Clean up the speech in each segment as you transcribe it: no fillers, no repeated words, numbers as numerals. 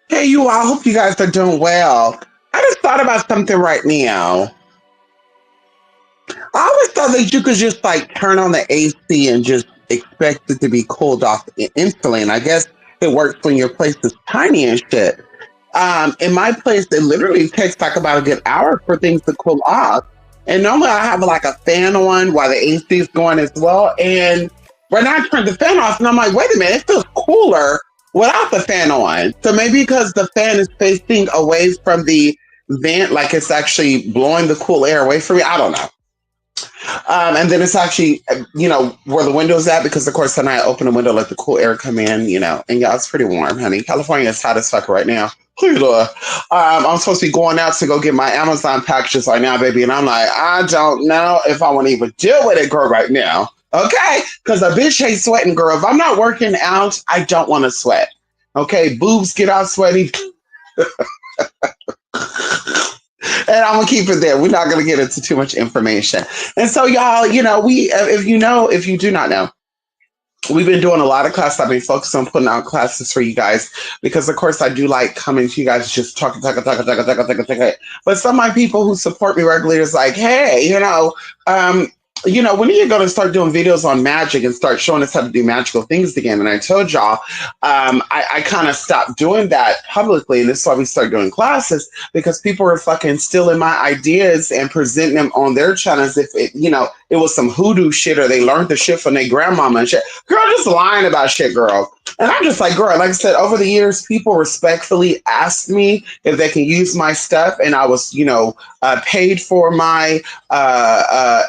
Hey, you all. I hope you guys are doing well. I just thought about something right now. I always thought that you could just like turn on the AC and just expect it to be cooled off instantly. And I guess it works when your place is tiny and shit. In my place, it literally takes like about a good hour for things to cool off. And normally I have like a fan on while the AC is going as well. And when I turned the fan off, and I'm like, wait a minute, it feels cooler without the fan on. So maybe because the fan is facing away from the vent, like it's actually blowing the cool air away from me. I don't know. And then it's actually, where the window's at, because of course, then I open the window, let the cool air come in, and yeah, it's pretty warm, honey. California is hot as fuck right now. Please, Lord. I'm supposed to be going out to go get my Amazon packages right now, baby. And I'm like, I don't know if I want to even deal with it, girl, right now. Okay? Because a bitch ain't sweating, girl. If I'm not working out, I don't want to sweat. Okay? Boobs get out sweaty. And I'm gonna keep it there. We're not gonna get into too much information. And so, y'all, if you do not know, we've been doing a lot of classes. I've been focused on putting out classes for you guys because, of course, I do like coming to you guys just talking. But some of my people who support me regularly is like, hey, when are you going to start doing videos on magic and start showing us how to do magical things again? And I told y'all, I kind of stopped doing that publicly. And this is why we started doing classes, because people were fucking stealing my ideas and presenting them on their channels if it was some hoodoo shit, or they learned the shit from their grandmama and shit. Girl, just lying about shit, girl. And I'm just like, girl, like I said, over the years, people respectfully asked me if they can use my stuff. And I was, paid for my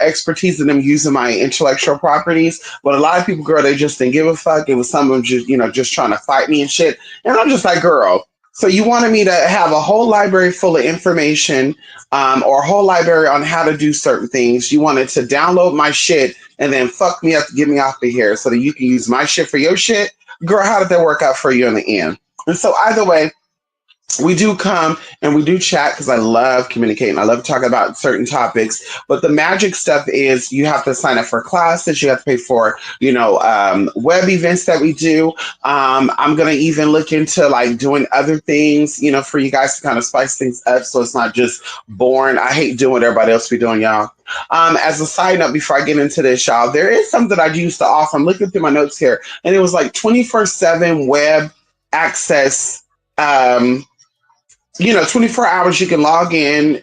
expertise in them using my intellectual properties. But a lot of people, girl, they just didn't give a fuck. It was some of them just trying to fight me and shit. And I'm just like, girl, so you wanted me to have a whole library full of information, or a whole library on how to do certain things. You wanted to download my shit and then fuck me up to get me off of here so that you can use my shit for your shit. Girl, how did that work out for you in the end? And so either way, we do come and we do chat because I love communicating. I love talking about certain topics. But the magic stuff is you have to sign up for classes. You have to pay for, web events that we do. I'm going to even look into like doing other things, for you guys to kind of spice things up so it's not just boring. I hate doing what everybody else be doing, y'all. As a side note, before I get into this, y'all, there is something that I used to offer. I'm looking through my notes here, and it was like 24/7 web access. 24 hours you can log in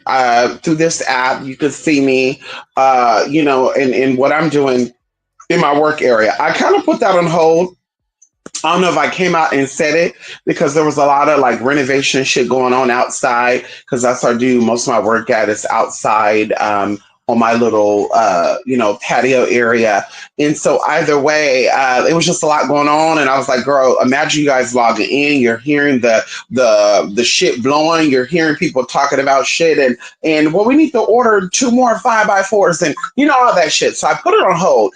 through this app. You can see me, in what I'm doing in my work area. I kind of put that on hold. I don't know if I came out and said it because there was a lot of like renovation shit going on outside, because that's where I do most of my work at is outside. On my little, patio area. And so either way, it was just a lot going on. And I was like, girl, imagine you guys logging in. You're hearing the shit blowing. You're hearing people talking about shit. And well, we need to order 2 more 5x4s and, all that shit. So I put it on hold.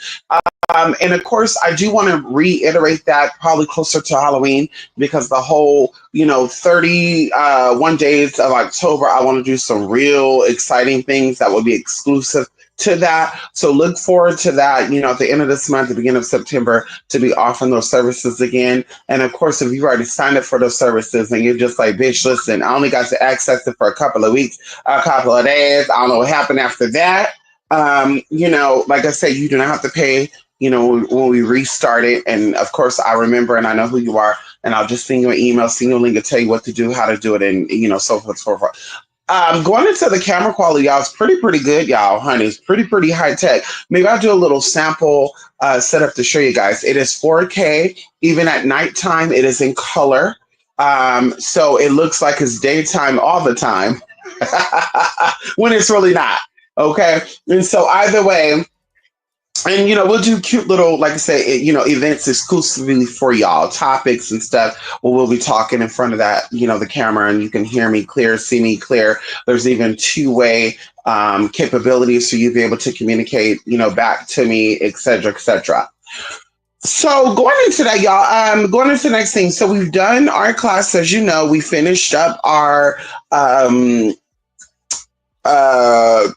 And of course, I do want to reiterate that probably closer to Halloween, because the whole, 31 days of October, I want to do some real exciting things that will be exclusive to that. So look forward to that, at the end of this month, the beginning of September, to be offering those services again. And of course, if you've already signed up for those services and you're just like, bitch, listen, I only got to access it for a couple of weeks, a couple of days. I don't know what happened after that. Like I said, you do not have to pay, when we restart it. And of course, I remember and I know who you are. And I'll just send you an email, send you a link to tell you what to do, how to do it, and, so forth, so forth. Going into the camera quality, y'all, it's pretty good, y'all, honey. It's pretty high tech. Maybe I'll do a little sample setup to show you guys. It is 4K. Even at nighttime, it is in color. So it looks like it's daytime all the time when it's really not. Okay. And so either way, and we'll do cute little, like I say, events exclusively for y'all, topics and stuff where we'll be talking in front of that, the camera, and you can hear me clear, see me clear. There's even two-way capabilities, so you'll be able to communicate, back to me, etc., etc. So going into that, y'all, going into the next thing. So we've done our class, as you know. We finished up our uh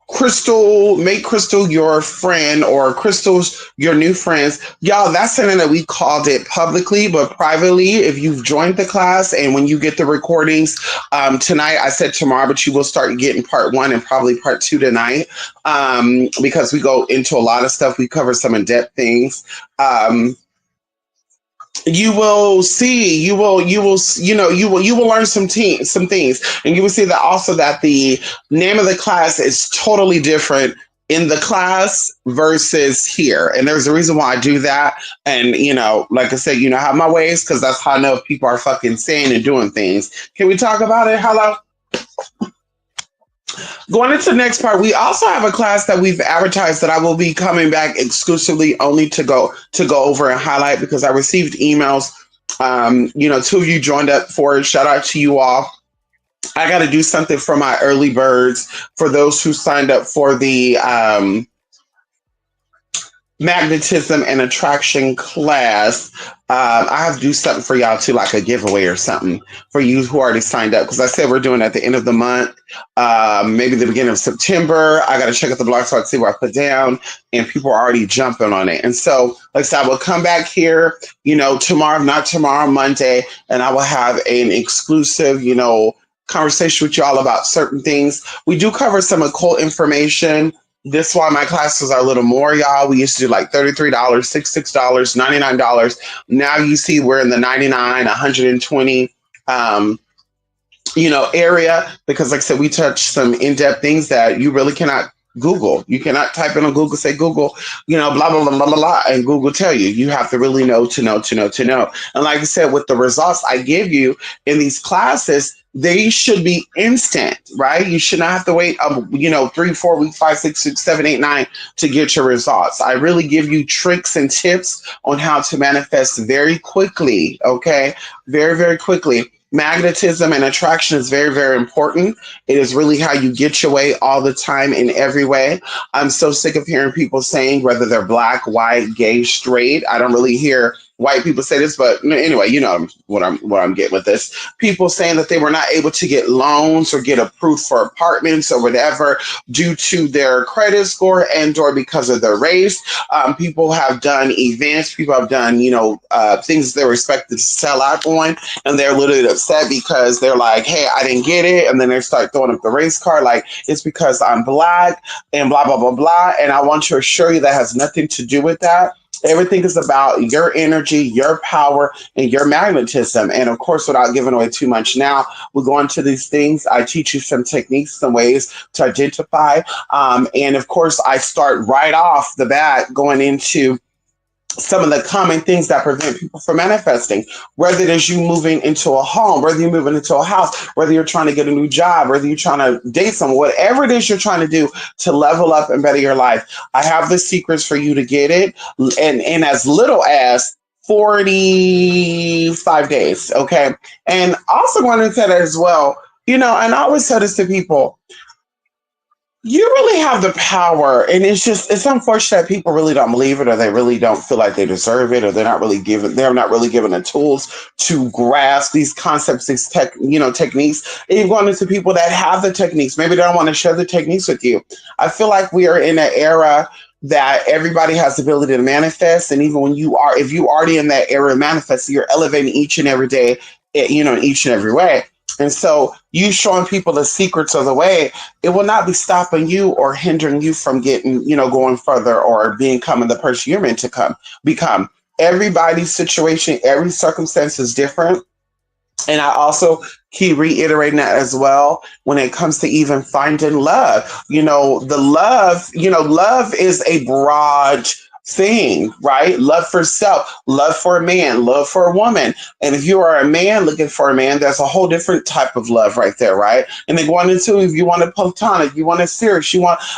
Crystal, make Crystal your friend, or Crystal's your new friends. Y'all, that's something that we called it publicly, but privately, if you've joined the class and when you get the recordings, tonight, I said tomorrow, but you will start getting part one and probably part two tonight, because we go into a lot of stuff. We cover some in-depth things. You will see, you will learn some things, and you will see that also that the name of the class is totally different in the class versus here, and there's a reason why I do that. And like I said, I have my ways, because that's how I know if people are fucking saying and doing things. Can we talk about it? Hello. Going into the next part, we also have a class that we've advertised that I will be coming back exclusively only to go over and highlight, because I received emails. Two of you joined up for it. Shout out to you all. I got to do something for my early birds, for those who signed up for the magnetism and attraction class. I have to do something for y'all too, like a giveaway or something for you who already signed up, because I said we're doing it at the end of the month, maybe the beginning of September. I got to check out the blog so I can see what I put down, and people are already jumping on it. And so, like I said, I will come back here, tomorrow, not tomorrow, Monday, and I will have an exclusive, conversation with y'all about certain things. We do cover some occult information. This is why my classes are a little more, y'all. We used to do like $33, $66, $99. Now you see we're in the 99, 120 area, because like I said, we touch some in-depth things that you really cannot Google. You cannot type in on Google, say Google, blah, blah, blah, blah, blah, blah, and Google tell you. You have to really know to know to know to know. And like I said, with the results I give you in these classes, they should be instant, right? You should not have to wait, 3, 4 weeks, 5, 6, 6, 7, 8, 9 to get your results. I really give you tricks and tips on how to manifest very quickly, okay? Very, very quickly. Magnetism and attraction is very, very important. It is really how you get your way all the time in every way. I'm so sick of hearing people saying, whether they're black, white, gay, straight. I don't really hear white people say this, but anyway, what I'm getting with this. People saying that they were not able to get loans or get approved for apartments or whatever due to their credit score and or because of their race. People have done events. People have done, things they're expected to sell out on, and they're literally upset because they're like, hey, I didn't get it. And then they start throwing up the race card like, it's because I'm black and blah, blah, blah, blah. And I want to assure you that has nothing to do with that. Everything is about your energy, your power, and your magnetism. And of course, without giving away too much now, we go into these things. I teach you some techniques, some ways to identify. And of course, I start right off the bat going into some of the common things that prevent people from manifesting, whether it is you moving into a home, whether you're moving into a house, whether you're trying to get a new job, whether you're trying to date someone, whatever it is you're trying to do to level up and better your life. I have the secrets for you to get it. And as little as 45 days. Okay. And also want to say that as well, and I always tell this to people, you really have the power, and it's unfortunate that people really don't believe it, or they really don't feel like they deserve it, or they're not really given the tools to grasp these concepts, these techniques. And you've gone into people that have the techniques, maybe they don't want to share the techniques with you. I feel like we are in an era that everybody has the ability to manifest, and even if you already in that era of manifest, you're elevating each and every day, in each and every way. And so you showing people the secrets of the way, it will not be stopping you or hindering you from getting, going further or becoming the person you're meant to become. Everybody's situation, every circumstance is different. And I also keep reiterating that as well when it comes to even finding love. The love, love is a broad thing, right? Love for self, love for a man, love for a woman. And if you are a man looking for a man, that's a whole different type of love right there, right? And then going into if you want a platonic, you want a serious,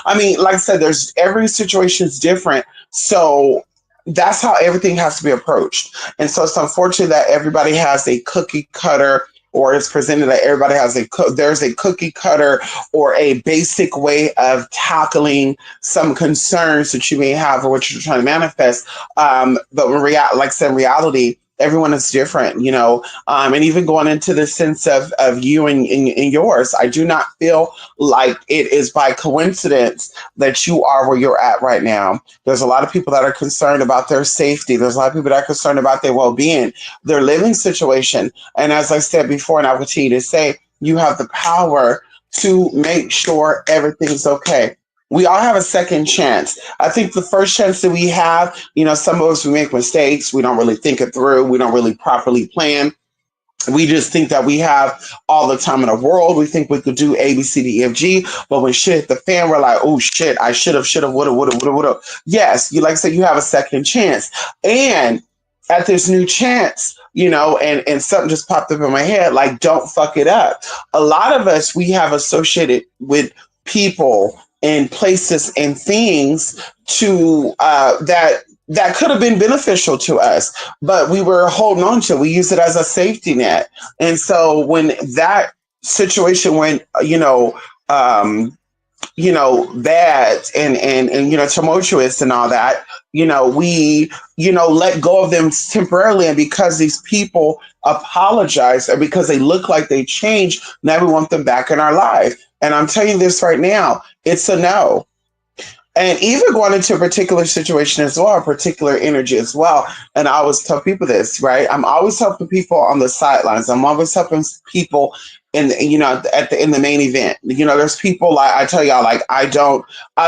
I mean, like I said, there's every situation is different. So that's how everything has to be approached. And so it's unfortunate that everybody has a cookie cutter, or it's presented that everybody has there's a cookie cutter or a basic way of tackling some concerns that you may have or what you're trying to manifest. But like I said, in reality, everyone is different, and even going into the sense of you and yours, I do not feel like it is by coincidence that you are where you're at right now. There's a lot of people that are concerned about their safety. There's a lot of people that are concerned about their well-being, their living situation. And as I said before, and I will continue to say, you have the power to make sure everything's okay. We all have a second chance. I think the first chance that we have, some of us, we make mistakes. We don't really think it through. We don't really properly plan. We just think that we have all the time in the world. We think we could do A, B, C, D, E, F, G. But when shit hit the fan, we're like, oh shit, I should have, would have. Yes, you like I said, you have a second chance. And at this new chance, and something just popped up in my head, like, don't fuck it up. A lot of us, we have associated with people and places and things to that could have been beneficial to us, but we were holding on to. We used it as a safety net, and so when that situation went, bad and tumultuous and all that, we let go of them temporarily, and because these people apologize or because they look like they changed, now we want them back in our life. And I'm telling you this right now, it's a no. And even going into a particular situation as well, a particular energy as well. And I always tell people this, right? I'm always helping people on the sidelines. I'm always helping people in the main event. There's people, like I tell y'all, like, I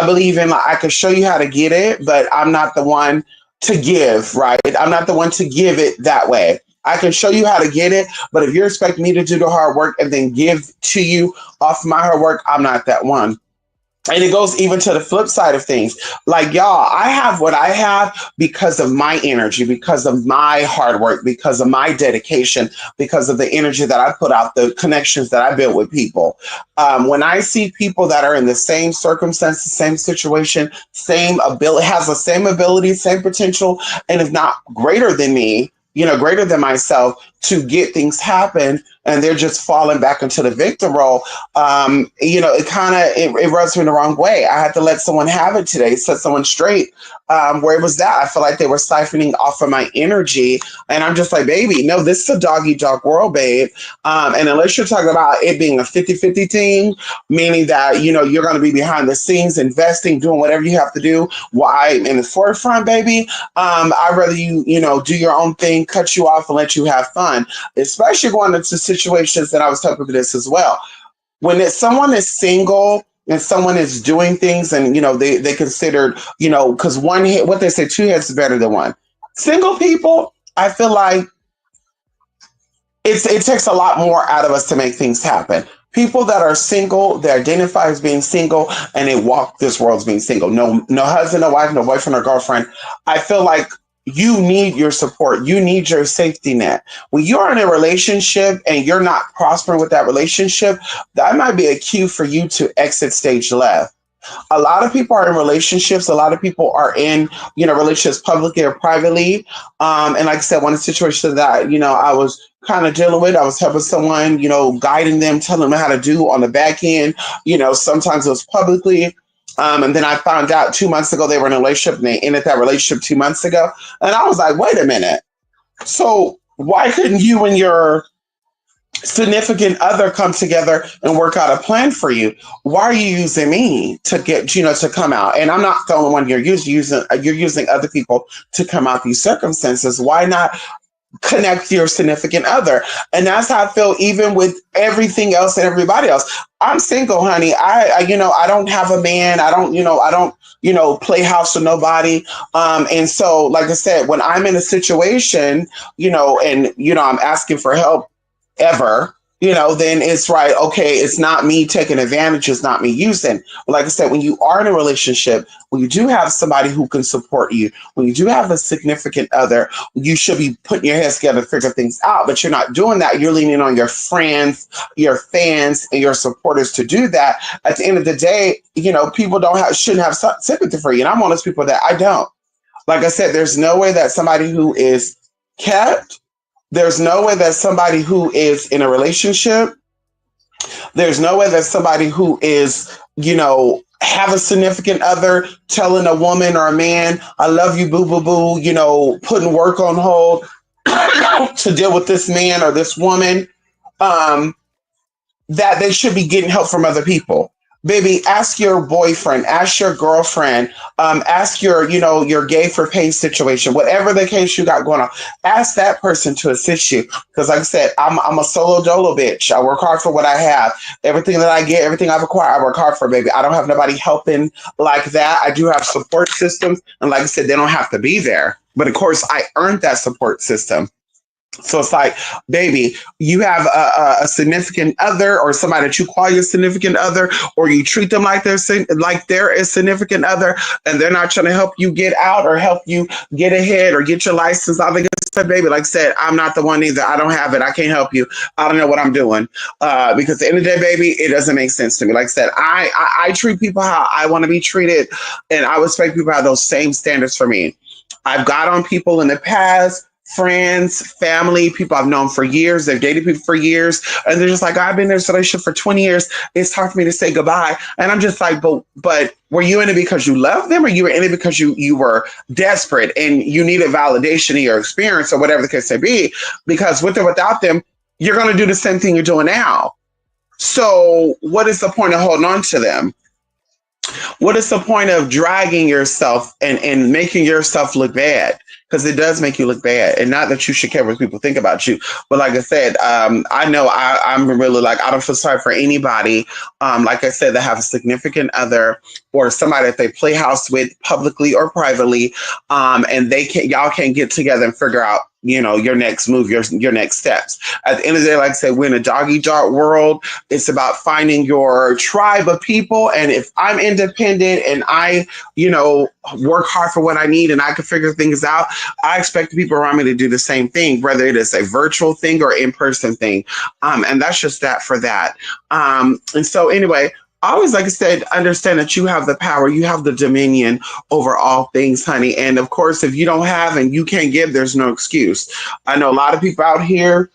believe in, like, I can show you how to get it, but I'm not the one to give, right? I'm not the one to give it that way. I can show you how to get it, but if you're expecting me to do the hard work and then give to you off my hard work, I'm not that one. And it goes even to the flip side of things. Like, y'all, I have what I have because of my energy, because of my hard work, because of my dedication, because of the energy that I put out, the connections that I built with people. When I see people that are in the same circumstance, the same situation, same ability, has the same ability, same potential, and if not greater than me, greater than myself, to get things happen, and they're just falling back into the victim role. It kind of it rubs me the wrong way. I had to let someone have it today, set someone straight. Where it was that I feel like they were siphoning off of my energy, and I'm just like, baby, no, this is a dog eat dog world, babe. And unless you're talking about it being a 50-50 team, meaning that you're going to be behind the scenes, investing, doing whatever you have to do, while I'm in the forefront, baby. I'd rather you do your own thing, cut you off, and let you have fun. Especially going into situations that I was talking about this as well. When someone is single and someone is doing things, and they considered, because what they say, two heads is better than one. Single people, I feel like it takes a lot more out of us to make things happen. People that are single, they identify as being single, and they walk this world as being single. No husband, no wife, no boyfriend or girlfriend. I feel like you need your support. You need your safety net. When you're in a relationship and you're not prospering with that relationship, that might be a cue for you to exit stage left. A lot of people are in relationships. A lot of people are in, relationships publicly or privately. And like I said, one of the situations that, I was kind of dealing with, I was helping someone, guiding them, telling them how to do on the back end. Sometimes it was publicly. And then I found out 2 months ago they were in a relationship, and they ended that relationship 2 months ago. And I was like, wait a minute. So why couldn't you and your significant other come together and work out a plan for you? Why are you using me to get, to come out? And I'm not the only one you're using other people to come out these circumstances. Why not connect your significant other? And that's how I feel even with everything else and everybody else. I'm single, honey. I don't have a man. I don't play house with nobody. And so, like I said, when I'm in a situation, and I'm asking for help, ever, then it's right. Okay, it's not me taking advantage, it's not me using. But like I said, when you are in a relationship, when you do have somebody who can support you, when you do have a significant other, you should be putting your heads together to figure things out. But you're not doing that. You're leaning on your friends, your fans, and your supporters to do that. At the end of the day, people shouldn't have sympathy for you. And I'm one of those people that I don't. Like I said, there's no way that somebody who is kept, there's no way that somebody who is in a relationship, there's no way that somebody who is, have a significant other telling a woman or a man, I love you, boo, boo, boo, putting work on hold to deal with this man or this woman, that they should be getting help from other people. Baby, ask your boyfriend, ask your girlfriend, ask your gay for pay situation, whatever the case you got going on. Ask that person to assist you. Because like I said, I'm a solo dolo bitch. I work hard for what I have. Everything that I get, everything I've acquired, I work hard for, baby. I don't have nobody helping like that. I do have support systems. And like I said, they don't have to be there. But of course, I earned that support system. So it's like, baby, you have a significant other or somebody that you call your significant other, or you treat them like they're a significant other, and they're not trying to help you get out or help you get ahead or get your license. All the good stuff, baby. Like I said, I'm not the one either. I don't have it. I can't help you. I don't know what I'm doing. Because at the end of the day, baby, it doesn't make sense to me. Like I said, I treat people how I want to be treated, and I expect people to have those same standards for me. I've got on people in the past, friends, family, people I've known for years. They've dated people for years. And they're just like, I've been in this relationship for 20 years. It's hard for me to say goodbye. And I'm just like, but were you in it because you loved them, or you were in it because you were desperate and you needed validation of your experience or whatever the case may be? Because with or without them, you're going to do the same thing you're doing now. So what is the point of holding on to them? What is the point of dragging yourself and making yourself look bad? Because it does make you look bad. And not that you should care what people think about you. But like I said, I know I'm really like, I don't feel sorry for anybody, like I said, that have a significant other or somebody that they play house with publicly or privately, and y'all can't get together and figure out, your next move, your next steps. At the end of the day, like I said, we're in a dog-eat-dog world. It's about finding your tribe of people. And if I'm independent and I, work hard for what I need and I can figure things out, I expect the people around me to do the same thing, whether it is a virtual thing or in-person thing. And that's just that for that. And so anyway, always, like I said, understand that you have the power, you have the dominion over all things, honey. And of course, if you don't have and you can't give, there's no excuse. I know a lot of people out here,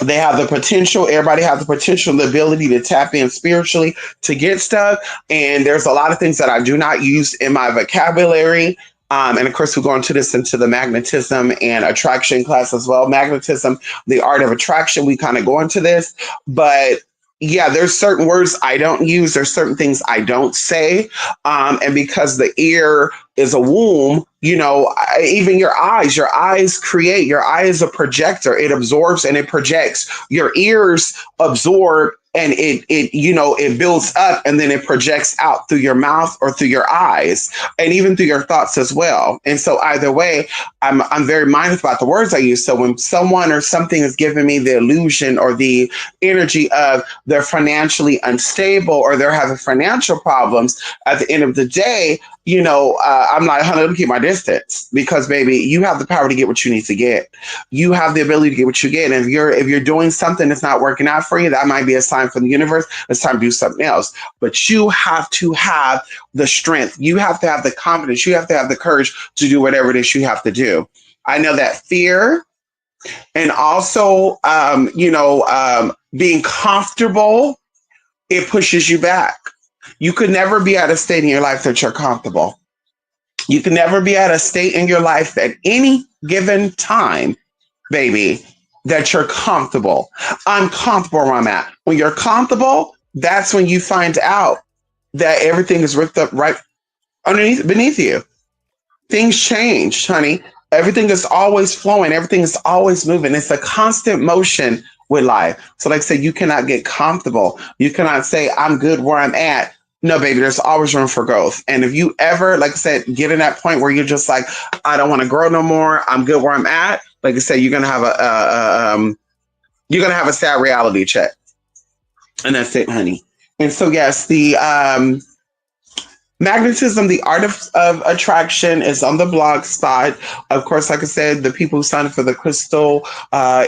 they have the potential. Everybody has the potential, the ability to tap in spiritually to get stuff. And there's a lot of things that I do not use in my vocabulary. And of course, we're going to this into the magnetism and attraction class as well. Magnetism, the art of attraction. We kind of go into this, but yeah, there's certain words I don't use. There's certain things I don't say. And because the ear is a womb, even your eyes create, your eye is a projector. It absorbs and it projects. Your ears absorb and it builds up and then it projects out through your mouth or through your eyes and even through your thoughts as well. And so either way, I'm very mindful about the words I use. So when someone or something is giving me the illusion or the energy of they're financially unstable or they're having financial problems, at the end of the day, I'm like, honey, let me keep my distance, because baby, you have the power to get what you need to get. You have the ability to get what you get. And if you're doing something that's not working out for you, that might be a sign from the universe. It's time to do something else. But you have to have the strength. You have to have the confidence. You have to have the courage to do whatever it is you have to do. I know that fear and also, being comfortable, it pushes you back. You could never be at a state in your life that you're comfortable. You can never be at a state in your life at any given time, baby, that you're comfortable. I'm comfortable where I'm at. When you're comfortable, that's when you find out that everything is ripped up right beneath you. Things change, honey. Everything is always flowing. Everything is always moving. It's a constant motion with life. So like I said, you cannot get comfortable. You cannot say, I'm good where I'm at. No, baby, there's always room for growth. And if you ever, like I said, get in that point where you're just like, I don't want to grow no more, I'm good where I'm at. Like I said, you're going to have You're gonna have a sad reality check, and that's it, honey. And so yes, the Magnetism, the art of attraction, is on the blog spot. Of course, like I said, the people who signed up for the crystal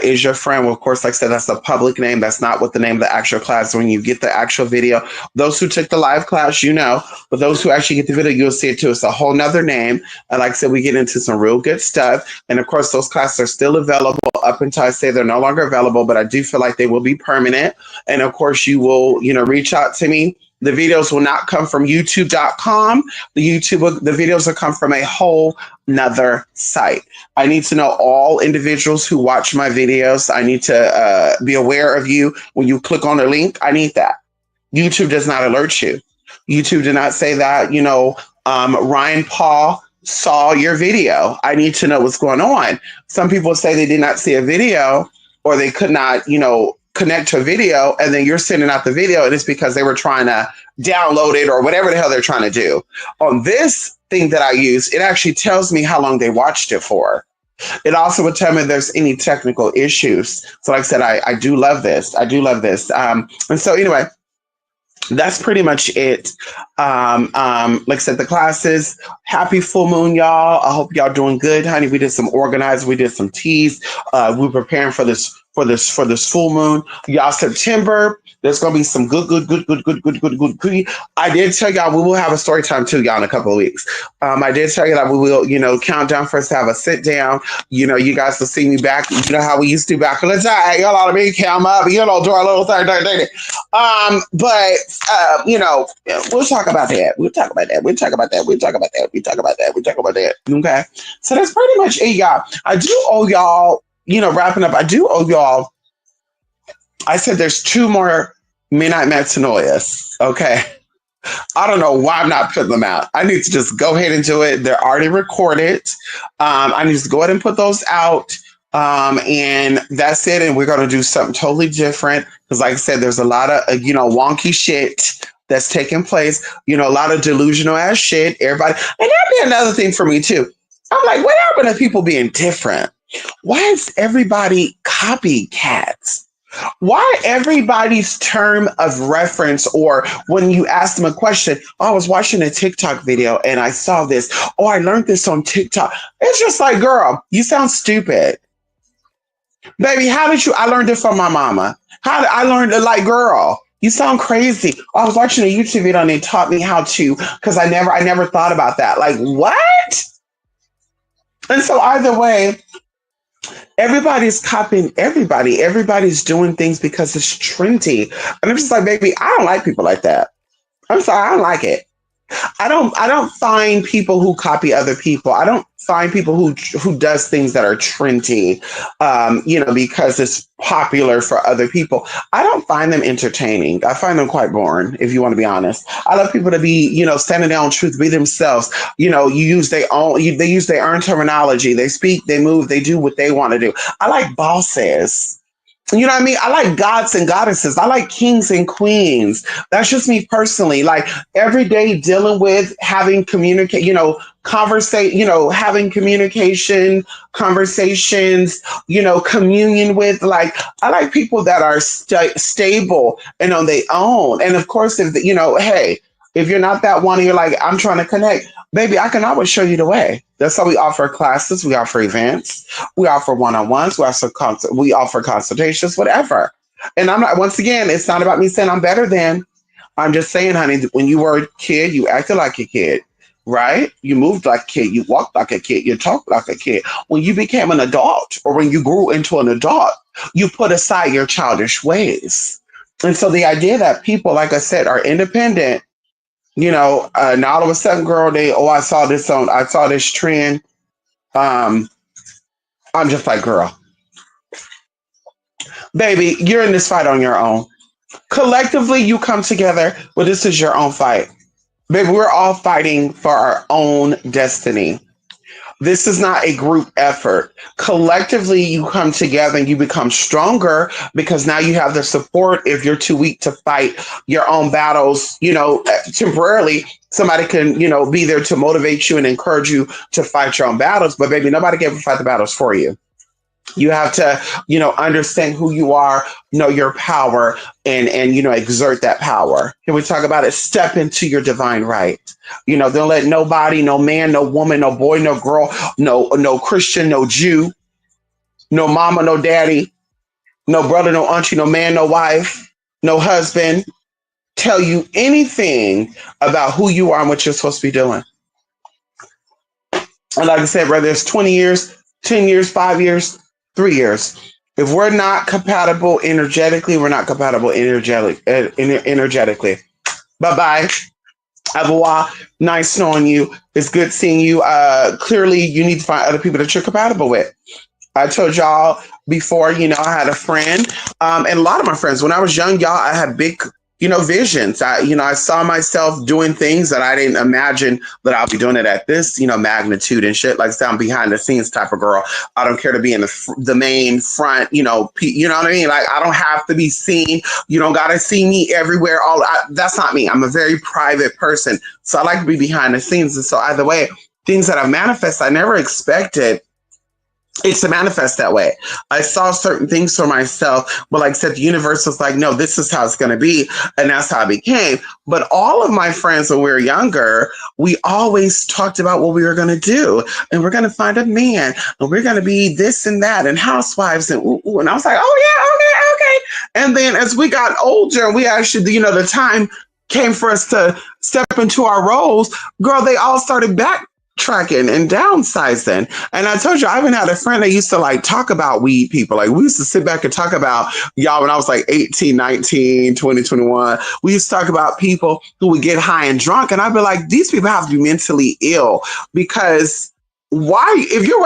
is your friend. Well, of course, like I said, that's a public name. That's not what the name of the actual class. When you get the actual video, those who took the live class, you know, but those who actually get the video, you'll see it too. It's a whole nother name. And like I said, we get into some real good stuff. And of course, those classes are still available up until I say they're no longer available, but I do feel like they will be permanent. And of course, you will, reach out to me. The videos will not come from youtube.com. The videos will come from a whole nother site. I need to know all individuals who watch my videos. I need to be aware of you. When you click on a link, I need that. YouTube does not alert you. YouTube did not say that, Ryan Paul saw your video. I need to know what's going on. Some people say they did not see a video or they could not, connect to a video, and then you're sending out the video and it's because they were trying to download it or whatever the hell they're trying to do. On this thing that I use, it actually tells me how long they watched it for. It also would tell me if there's any technical issues. So like I said, I do love this. I do love this. And so anyway, that's pretty much it. Like I said, the classes, happy full moon, y'all. I hope y'all doing good, honey. We did some organized, we did some teas. We're preparing for this full moon. Y'all, September, there's gonna be some good. I did tell y'all we will have a story time too, y'all, in a couple of weeks. I did tell you that we will, count down for us to have a sit down. You guys will see me back. You know how we used to back in the day. Y'all ought to be come up, do our little thing. But we'll talk about that. We'll talk about that. Okay. So that's pretty much it, y'all. I do owe y'all, wrapping up, I do owe y'all. I said there's 2 more Midnight Metanoias. Okay. I don't know why I'm not putting them out. I need to just go ahead and do it. They're already recorded. I need to go ahead and put those out. And that's it. And we're going to do something totally different. Because like I said, there's a lot of, wonky shit that's taking place. A lot of delusional ass shit. Everybody. And that'd be another thing for me too. I'm like, what happened to people being different? Why is everybody copycats? Why everybody's term of reference, or when you ask them a question, I was watching a TikTok video and I saw this. Oh, I learned this on TikTok. It's just like, girl, you sound stupid. Baby, how did you? I learned it from my mama. How did I learn it? Like, girl, you sound crazy. I was watching a YouTube video and they taught me how to, because I never thought about that. Like, what? And so either way, everybody's copying everybody. Everybody's doing things because it's trendy. And I'm just like, baby, I don't like people like that. I'm sorry, I don't like it. I don't find people who copy other people. I don't find people who does things that are trendy, because it's popular for other people. I don't find them entertaining. I find them quite boring, if you want to be honest. I love people to be, standing their own truth, be themselves. They use their own terminology. They speak, they move, they do what they want to do. I like bosses. You know what I mean? I like gods and goddesses. I like kings and queens. That's just me personally. Like every day dealing with having having communication, conversations, communion with, like, I like people that are stable and on their own. And of course, hey, if you're not that one and you're like, I'm trying to connect, baby, I can always show you the way. That's how we offer classes. We offer events. We offer one-on-ones. We offer consultations, whatever. And I'm not, once again, it's not about me saying I'm better than. I'm just saying, honey, when you were a kid, you acted like a kid, right? You moved like a kid. You walked like a kid. You talked like a kid. When you became an adult, or when you grew into an adult, you put aside your childish ways. And so the idea that people, like I said, are independent, now all of a sudden, girl, I saw this trend. I'm just like, girl, baby, you're in this fight on your own. Collectively, you come together, but this is your own fight. Baby, we're all fighting for our own destiny. This is not a group effort. Collectively, you come together and you become stronger because now you have the support. If you're too weak to fight your own battles, temporarily, somebody can, be there to motivate you and encourage you to fight your own battles. But baby, nobody can ever fight the battles for you. You have to, understand who you are, know your power, and exert that power. Can we talk about it? Step into your divine right. Don't let nobody, no man, no woman, no boy, no girl, no Christian, no Jew, no mama, no daddy, no brother, no auntie, no man, no wife, no husband tell you anything about who you are and what you're supposed to be doing. And like I said, whether it's 20 years, 10 years, 5 years, 3 years, if we're not compatible energetically, we're not compatible energetically. Bye bye. Au revoir. Nice knowing you. It's good seeing you. Clearly, you need to find other people that you're compatible with. I told y'all before, I had a friend, and a lot of my friends, when I was young, y'all, I had big, visions. I saw myself doing things that I didn't imagine that I'll be doing it at this, magnitude and shit. Like, say, I'm behind the scenes type of girl. I don't care to be in the main front, you know what I mean? Like, I don't have to be seen. You don't got to see me everywhere. That's not me. I'm a very private person. So I like to be behind the scenes. And so either way, things that I've manifested, I never expected it's to manifest that way. I saw certain things for myself, but like I said, the universe was like, no, this is how it's going to be. And that's how it became. But all of my friends when we were younger, we always talked about what we were going to do. And we're going to find a man and we're going to be this and that and housewives and ooh, ooh. And I was like, oh, yeah, okay. And then as we got older, we actually, the time came for us to step into our roles. Girl, they all started backtracking and downsizing. And I told you, I even had a friend that used to like talk about weed people. Like we used to sit back and talk about y'all when I was like 18, 19, 20, 21. We used to talk about people who would get high and drunk. And I'd be like, these people have to be mentally ill because why, if you're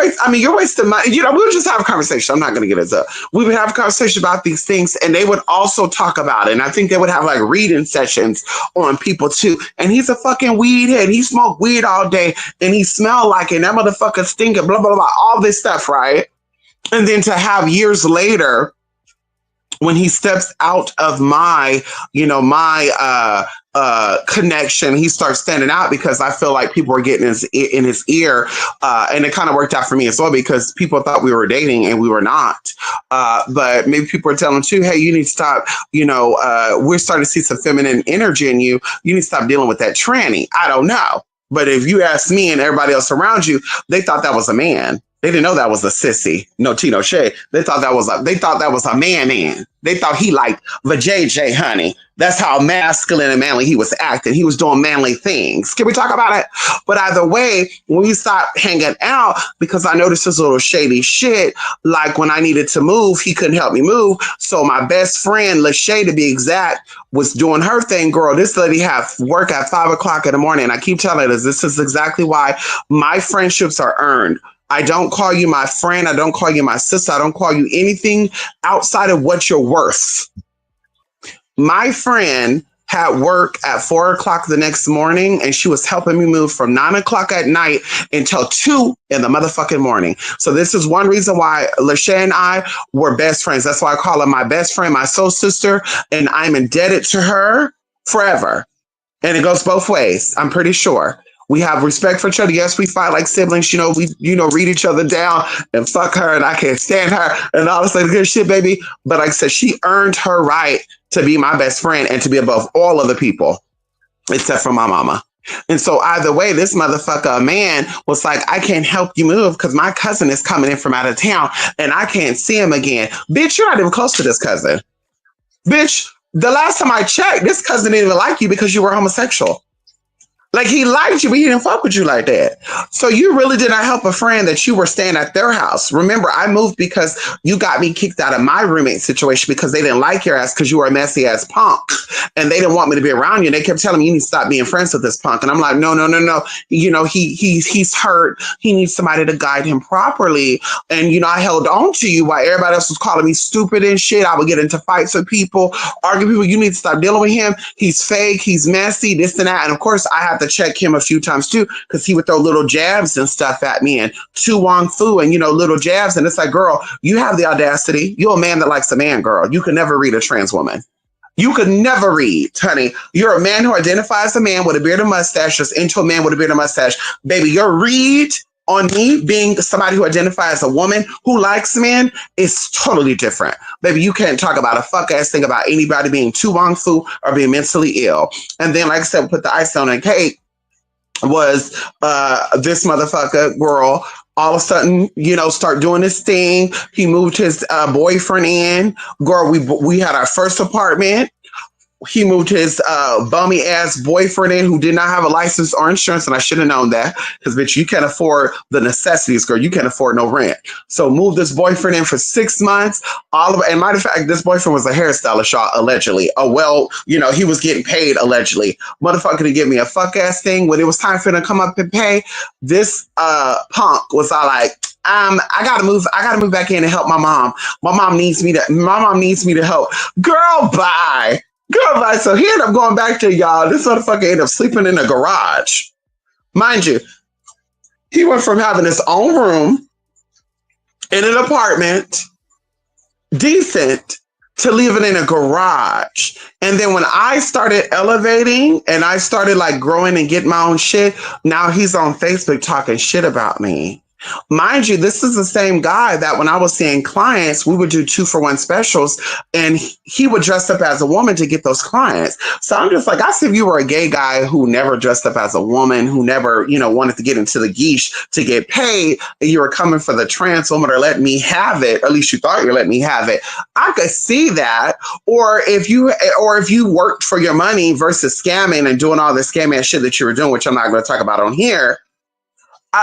wasting money, we'll just have a conversation. I'm not going to get into it. We would have a conversation about these things and they would also talk about it. And I think they would have like reading sessions on people too. And he's a fucking weed head. He smoked weed all day and he smelled like it. And that motherfucker stinking, blah, blah, blah, all this stuff, right? And then to have years later, when he steps out of my connection, he starts standing out because I feel like people were getting in his ear. And it kind of worked out for me as well because people thought we were dating and we were not. But maybe people were telling him too, hey, you need to stop, we're starting to see some feminine energy in you. You need to stop dealing with that tranny. I don't know. But if you ask me and everybody else around you, they thought that was a man. They didn't know that was a sissy. No tea, no shade. They thought that was a man. They thought he liked vajayjay, honey. That's how masculine and manly he was acting. He was doing manly things. Can we talk about it? But either way, when we stopped hanging out, because I noticed this little shady shit, like when I needed to move, he couldn't help me move. So my best friend, Lachey to be exact, was doing her thing. Girl, this lady had work at 5 o'clock in the morning. And I keep telling her this is exactly why my friendships are earned. I don't call you my friend. I don't call you my sister. I don't call you anything outside of what you're worth. My friend had work at 4 o'clock the next morning, and she was helping me move from 9 o'clock at night until 2 in the motherfucking morning. So this is one reason why Lachey and I were best friends. That's why I call her my best friend, my soul sister, and I'm indebted to her forever. And it goes both ways, I'm pretty sure. We have respect for each other. Yes, we fight like siblings. We read each other down and fuck her and I can't stand her and all this other good shit, baby. But like I said, she earned her right to be my best friend and to be above all other people, except for my mama. And so either way, this motherfucker, a man, was like, I can't help you move because my cousin is coming in from out of town and I can't see him again. Bitch, you're not even close to this cousin. Bitch, the last time I checked, this cousin didn't even like you because you were homosexual. Like he liked you, but he didn't fuck with you like that. So you really did not help a friend that you were staying at their house. Remember, I moved because you got me kicked out of my roommate situation because they didn't like your ass because you were a messy ass punk. And they didn't want me to be around you. And they kept telling me you need to stop being friends with this punk. And I'm like, no. He's hurt. He needs somebody to guide him properly. And I held on to you while everybody else was calling me stupid and shit. I would get into fights with people, argue with people. You need to stop dealing with him. He's fake. He's messy, this and that. And of course, I had to check him a few times too, because he would throw little jabs and stuff at me and Tu Wong Fu and little jabs. And it's like, girl, you have the audacity. You're a man that likes a man, girl. You can never read a trans woman. You could never read, honey. You're a man who identifies a man with a beard and mustache, just into a man with a beard and mustache. Baby, your read on me being somebody who identifies as a woman who likes men is totally different. Baby, you can't talk about a fuck ass thing about anybody being too wrong fu or being mentally ill. And then, like I said, put the ice on the cake was this motherfucker girl all of a sudden, start doing this thing. He moved his boyfriend in. Girl, we had our first apartment. He moved his bummy ass boyfriend in who did not have a license or insurance, and I should have known that because bitch, you can't afford the necessities, girl. You can't afford no rent. So moved this boyfriend in for 6 months. And matter of fact, this boyfriend was a hairstylist, y'all, allegedly. He was getting paid allegedly. Motherfucker to give me a fuck ass thing when it was time for him to come up and pay. This punk was all like, I gotta move back in and help my mom. My mom needs me to help. Girl, bye. Goodbye. So he ended up going back to y'all. This motherfucker ended up sleeping in a garage. Mind you, he went from having his own room in an apartment, decent, to living in a garage. And then when I started elevating and I started like growing and getting my own shit, now he's on Facebook talking shit about me. Mind you, this is the same guy that when I was seeing clients, we would do 2-for-1 specials and he would dress up as a woman to get those clients. So I'm just like, I see if you were a gay guy who never dressed up as a woman, who never, wanted to get into the geesh to get paid, and you were coming for the trans woman or let me have it, or at least you thought you were letting me have it. I could see that. Or if you worked for your money versus scamming and doing all the scamming shit that you were doing, which I'm not going to talk about on here.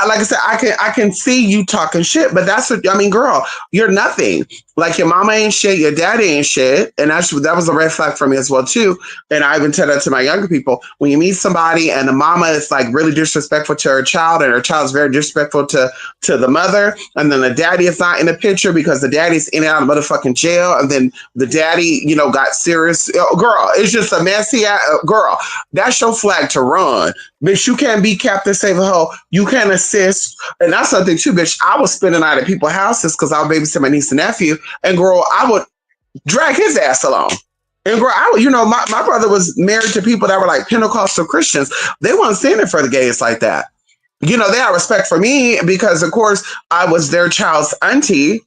Like I said, I can see you talking shit, but that's what I mean, girl. You're nothing. Like your mama ain't shit, your daddy ain't shit, and that was a red flag for me as well too. And I even tell that to my younger people: when you meet somebody and the mama is like really disrespectful to her child, and her child is very disrespectful to the mother, and then the daddy is not in the picture because the daddy's in and out of motherfucking jail, and then the daddy, got serious. Girl, it's just a messy girl. That's your flag to run. Bitch, you can't be Captain Save a Hoe. You can't assist. And that's something too, bitch. I was spending out at people's houses because I would babysit my niece and nephew. And girl, I would drag his ass along. And girl, my brother was married to people that were like Pentecostal Christians. They weren't standing for the gays like that. They had respect for me because, of course, I was their child's auntie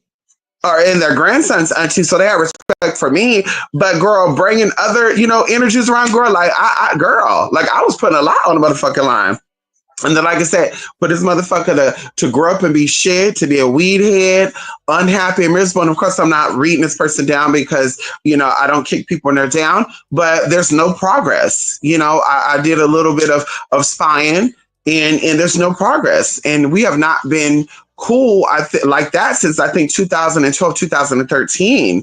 or in their grandson's auntie. So they had respect for me. But girl, bringing other, energies around, girl, like I was putting a lot on the motherfucking line. And then, like I said, for this motherfucker to grow up and be shit, to be a weed head, unhappy and miserable. And of course, I'm not reading this person down because, I don't kick people when they're down, but there's no progress. I did a little bit of spying and there's no progress. And we have not been cool, like that since I think 2012, 2013.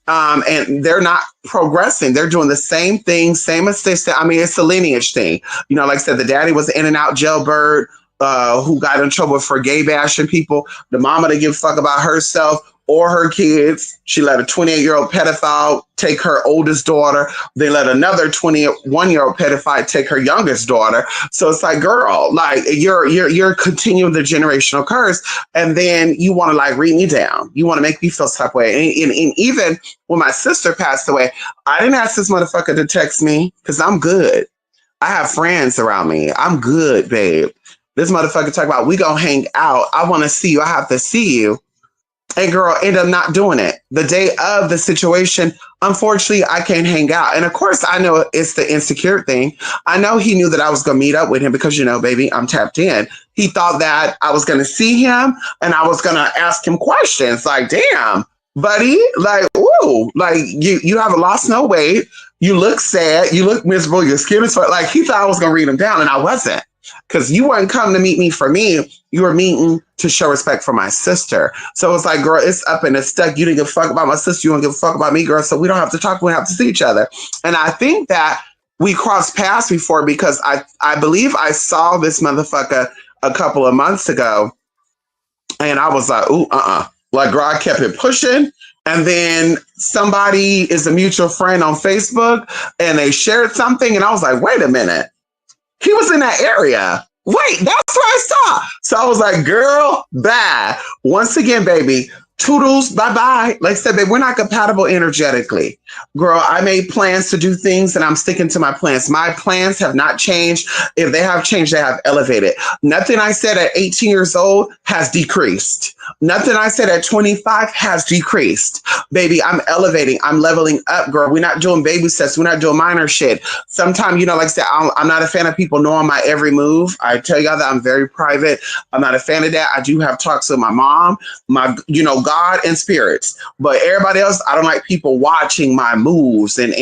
And they're not progressing. They're doing the same thing, same mistakes. I mean, it's a lineage thing. Like I said, the daddy was an in and out jailbird who got in trouble for gay bashing people. The mama didn't give a fuck about herself or her kids. She let a 28-year-old pedophile take her oldest daughter. They let another 21-year-old pedophile take her youngest daughter. So it's like, girl, like you're continuing the generational curse, and then you want to like read me down. You want to make me feel some way. And even when my sister passed away, I didn't ask this motherfucker to text me because I'm good. I have friends around me. I'm good, babe. This motherfucker talk about we gonna hang out. I want to see you. I have to see you. And girl, end up not doing it. The day of the situation, unfortunately, I can't hang out. And of course, I know it's the insecure thing. I know he knew that I was going to meet up with him because, baby, I'm tapped in. He thought that I was going to see him and I was going to ask him questions like, damn, buddy, like, woo, like you haven't lost no weight. You look sad. You look miserable. Your skin is like, he thought I was going to read him down and I wasn't. Because you weren't coming to meet me for me. You were meeting to show respect for my sister. So it's like, girl, it's up and it's stuck. You didn't give a fuck about my sister. You don't give a fuck about me, girl. So we don't have to talk. We don't have to see each other. And I think that we crossed paths before because I believe I saw this motherfucker a couple of months ago. And I was like, ooh, Like, girl, I kept it pushing. And then somebody is a mutual friend on Facebook and they shared something. And I was like, wait a minute. He was in that area. Wait, that's what I saw. So I was like, girl, bye. Once again, baby, Toodles, bye bye. Like I said, babe, we're not compatible energetically. Girl, I made plans to do things and I'm sticking to my plans. My plans have not changed. If they have changed, they have elevated. Nothing I said at 18 years old has decreased. Nothing I said at 25 has decreased. Baby, I'm elevating. I'm leveling up, girl. We're not doing baby steps. We're not doing minor shit. Sometimes, like I said, I'm not a fan of people knowing my every move. I tell y'all that I'm very private. I'm not a fan of that. I do have talks with my mom, my, God and spirits. But everybody else, I don't like people watching my moves and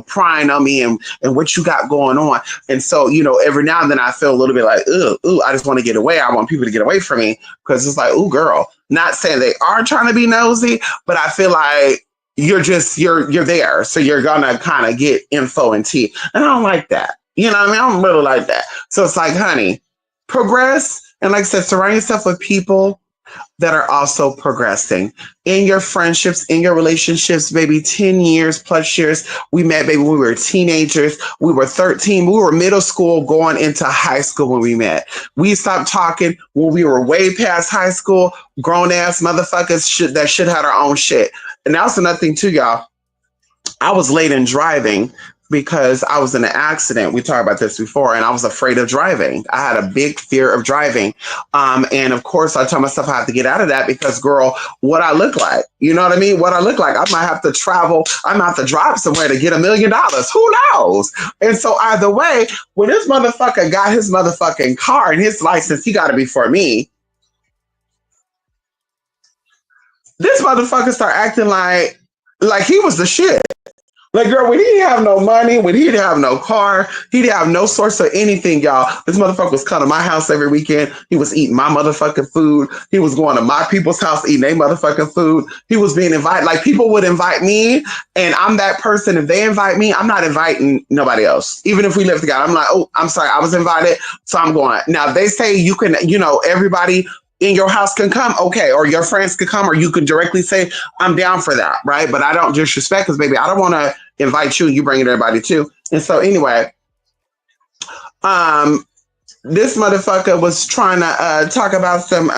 prying on me and what you got going on. And so, every now and then I feel a little bit like, ooh, I just want to get away. I want people to get away from me because it's like, ooh, girl. Not saying they are trying to be nosy, but I feel like you're there. So you're gonna kind of get info and tea. And I don't like that. You know what I mean? I don't really like that. So it's like, honey, progress. And like I said, surround yourself with people that are also progressing in your friendships, in your relationships, maybe 10 years plus years. We met, baby, when we were teenagers. We were 13. We were middle school going into high school when we met. We stopped talking when we were way past high school. Grown ass motherfuckers that should have our own shit. And that's another thing too, y'all. I was late in driving because I was in an accident. We talked about this before, and I was afraid of driving. I had a big fear of driving. And of course, I told myself I have to get out of that because, girl, what I look like, you know what I mean? What I look like, I might have to travel. I might have to drive somewhere to get $1 million. Who knows? And so either way, when this motherfucker got his motherfucking car and his license, he got to be for me. This motherfucker started acting like he was the shit. Like, girl, when he didn't have no money, when he didn't have no car, he didn't have no source of anything, y'all. This motherfucker was coming to my house every weekend. He was eating my motherfucking food. He was going to my people's house eating their motherfucking food. He was being invited. Like, people would invite me, and I'm that person. If they invite me, I'm not inviting nobody else. Even if we live together, I'm like, oh, I'm sorry, I was invited, so I'm going. Now, if they say you can, everybody in your house can come, okay, or your friends can come, or you can directly say, I'm down for that, right? But I don't disrespect because, baby, I don't want to invite you and you bring everybody too. And so anyway, this motherfucker was trying to talk about some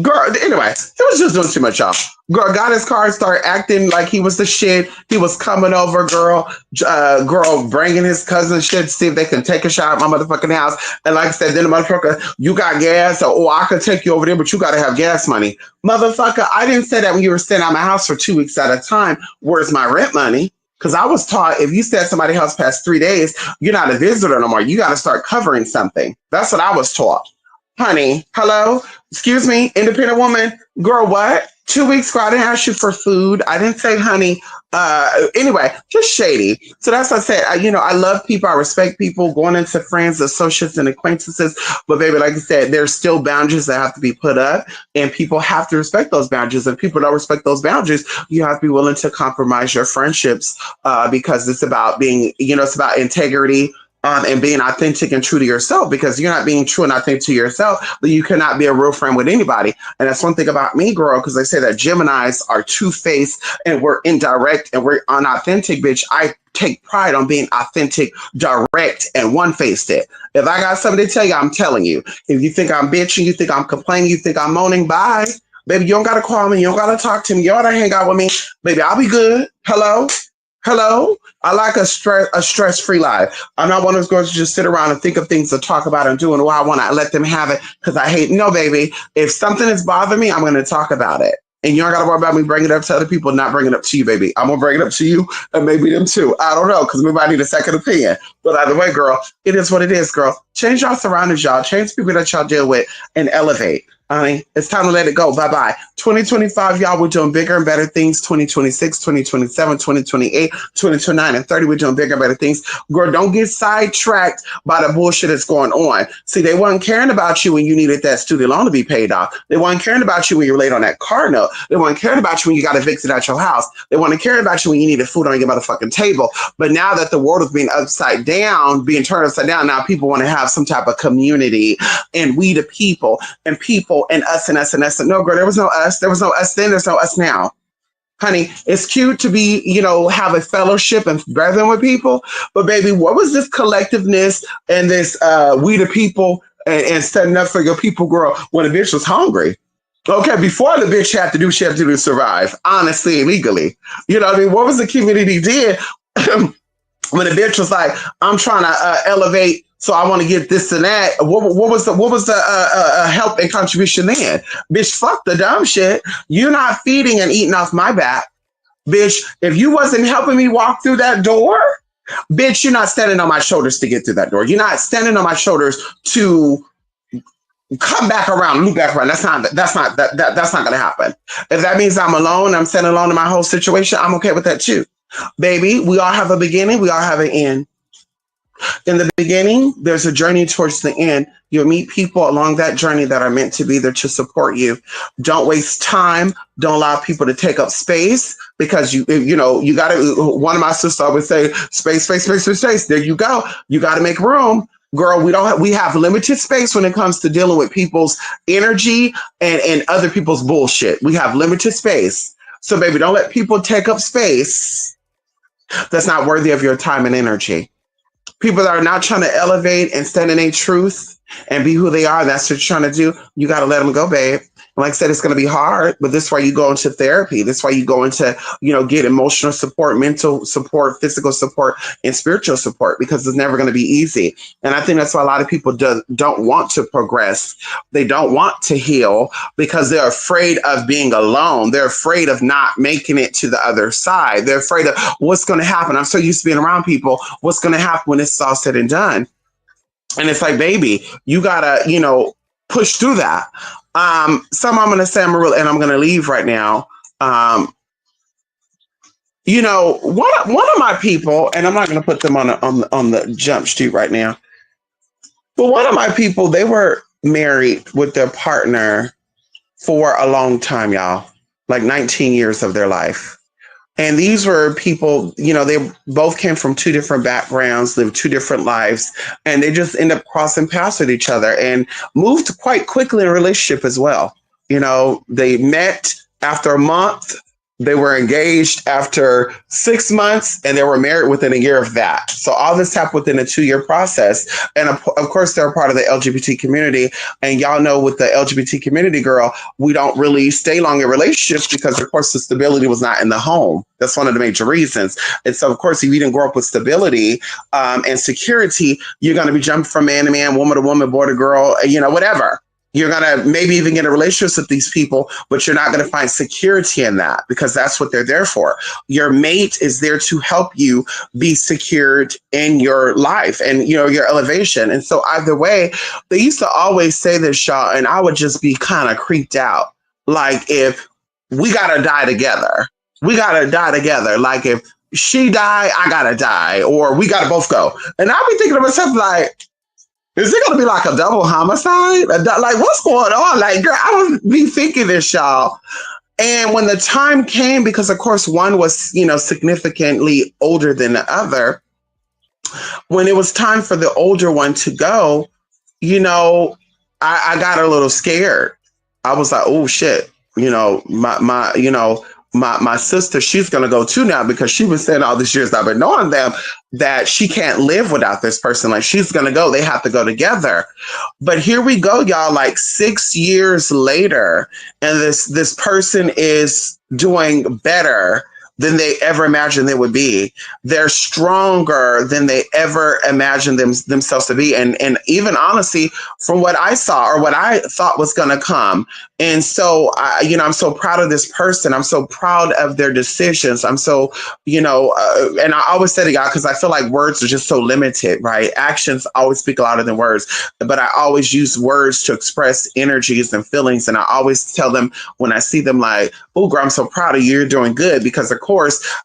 girl. Anyway, he was just doing too much, y'all. Girl got his car, started acting like he was the shit. He was coming over, girl, bringing his cousin shit to see if they can take a shot at my motherfucking house. And like I said, then the motherfucker, you got gas, or I could take you over there, but you got to have gas money. Motherfucker, I didn't say that when you were staying at my house for 2 weeks at a time. Where's my rent money? Because I was taught if you stay at somebody's house past 3 days, you're not a visitor no more. You got to start covering something. That's what I was taught. Honey, hello? Excuse me, independent woman. Girl, what? 2 weeks ago, I didn't ask you for food. I didn't say honey. Anyway, just shady. So that's what I said. I love people. I respect people going into friends, associates, and acquaintances. But baby, like I said, there's still boundaries that have to be put up, and people have to respect those boundaries. If people don't respect those boundaries, you have to be willing to compromise your friendships because it's about being, it's about integrity. And being authentic and true to yourself, because you're not being true and authentic to yourself, then you cannot be a real friend with anybody. And that's one thing about me, girl, because they say that Geminis are two-faced and we're indirect and we're unauthentic, bitch. I take pride on being authentic, direct, and one-faced it. If I got something to tell you, I'm telling you. If you think I'm bitching, you think I'm complaining, you think I'm moaning, bye. Baby, you don't got to call me. You don't got to talk to me. You don't got to hang out with me. Baby, I'll be good. Hello? I like a stress-free life. I'm not one of those girls to just sit around and think of things to talk about and do, and I want to let them have it because I hate. No, baby. If something is bothering me, I'm going to talk about it. And you don't got to worry about me bringing it up to other people, not bringing it up to you, baby. I'm going to bring it up to you and maybe them too. I don't know, because maybe I need a second opinion. But either way, girl, it is what it is, girl. Change your surroundings, y'all. Change people that y'all deal with and elevate. Honey, it's time to let it go. Bye-bye. 2025, y'all, we're doing bigger and better things. 2026, 2027, 2028, 2029, and 30, we're doing bigger and better things. Girl, don't get sidetracked by the bullshit that's going on. See, they weren't caring about you when you needed that student loan to be paid off. They weren't caring about you when you were late on that car note. They weren't caring about you when you got evicted out your house. They weren't caring about you when you needed food on your motherfucking table. But now that the world is being being turned upside down, now people want to have some type of community, and we the people, and us and us and us. No, girl, there was no us. There was no us then. There's no us now. Honey, it's cute to be, have a fellowship and brethren with people. But baby, what was this collectiveness and this we the people and setting up for your people, girl, when a bitch was hungry? Okay, before the bitch had to do, she had to do to survive, honestly and legally. You know what I mean? What was the community did when the bitch was like, "I'm trying to elevate, so I want to get this and that." What was the help and contribution then? Bitch, fuck the dumb shit. You're not feeding and eating off my back, bitch. If you wasn't helping me walk through that door, bitch, you're not standing on my shoulders to get through that door. You're not standing on my shoulders to come back around, loop back around. That's not gonna happen. If that means I'm alone, I'm standing alone in my whole situation, I'm okay with that too. Baby, we all have a beginning, we all have an end. In the beginning, there's a journey towards the end. You'll meet people along that journey that are meant to be there to support you. Don't waste time. Don't allow people to take up space because you got to. One of my sisters always say, "Space, space, space, space, space." There you go. You got to make room, girl. We have limited space when it comes to dealing with people's energy and other people's bullshit. We have limited space. So, baby, don't let people take up space that's not worthy of your time and energy. People that are not trying to elevate and stand in a truth and be who they are, that's what you're trying to do, you got to let them go, babe. And like I said, it's going to be hard, but this is why you go into therapy. This is why you go into, get emotional support, mental support, physical support, and spiritual support, because it's never going to be easy. And I think that's why a lot of people don't want to progress. They don't want to heal because they're afraid of being alone. They're afraid of not making it to the other side. They're afraid of what's going to happen. I'm so used to being around people. What's going to happen when it's all said and done? And it's like, baby, you gotta, push through that. Some I'm gonna say and I'm gonna leave right now. One of my people, and I'm not gonna put them on the jump street right now, but one of my people, they were married with their partner for a long time, y'all, like 19 years of their life. And these were people, they both came from two different backgrounds, lived two different lives, and they just end up crossing paths with each other and moved quite quickly in a relationship as well. They met after a month, they were engaged after 6 months, and they were married within a year of that. So all this happened within a 2-year process. And of course, they're a part of the LGBT community. And y'all know with the LGBT community, girl, we don't really stay long in relationships because, of course, the stability was not in the home. That's one of the major reasons. And so, of course, if you didn't grow up with stability and security, you're going to be jumping from man to man, woman to woman, boy to girl, whatever. You're going to maybe even get a relationship with these people, but you're not going to find security in that because that's what they're there for. Your mate is there to help you be secured in your life and, your elevation. And so either way, they used to always say this, y'all, and I would just be kind of creeped out. Like, if we got to die together, we got to die together. Like, if she die, I got to die, or we got to both go. And I'll be thinking to myself, like, is it going to be like a double homicide? Like, what's going on? Like, girl, I would be thinking this, y'all. And when the time came, because of course one was, significantly older than the other, when it was time for the older one to go, I got a little scared. I was like, oh shit, my sister, she's going to go too now because she was saying all these years I've been knowing them that she can't live without this person. Like, she's going to go. They have to go together. But here we go, y'all, like 6 years later, and this person is doing better than they ever imagined they would be. They're stronger than they ever imagined themselves to be. And even honestly, from what I saw or what I thought was going to come. And so, I'm so proud of this person. I'm so proud of their decisions. I'm so, and I always say to y'all, because I feel like words are just so limited, right? Actions always speak louder than words. But I always use words to express energies and feelings. And I always tell them when I see them, like, oh, girl, I'm so proud of you. You're doing good. Because, of course,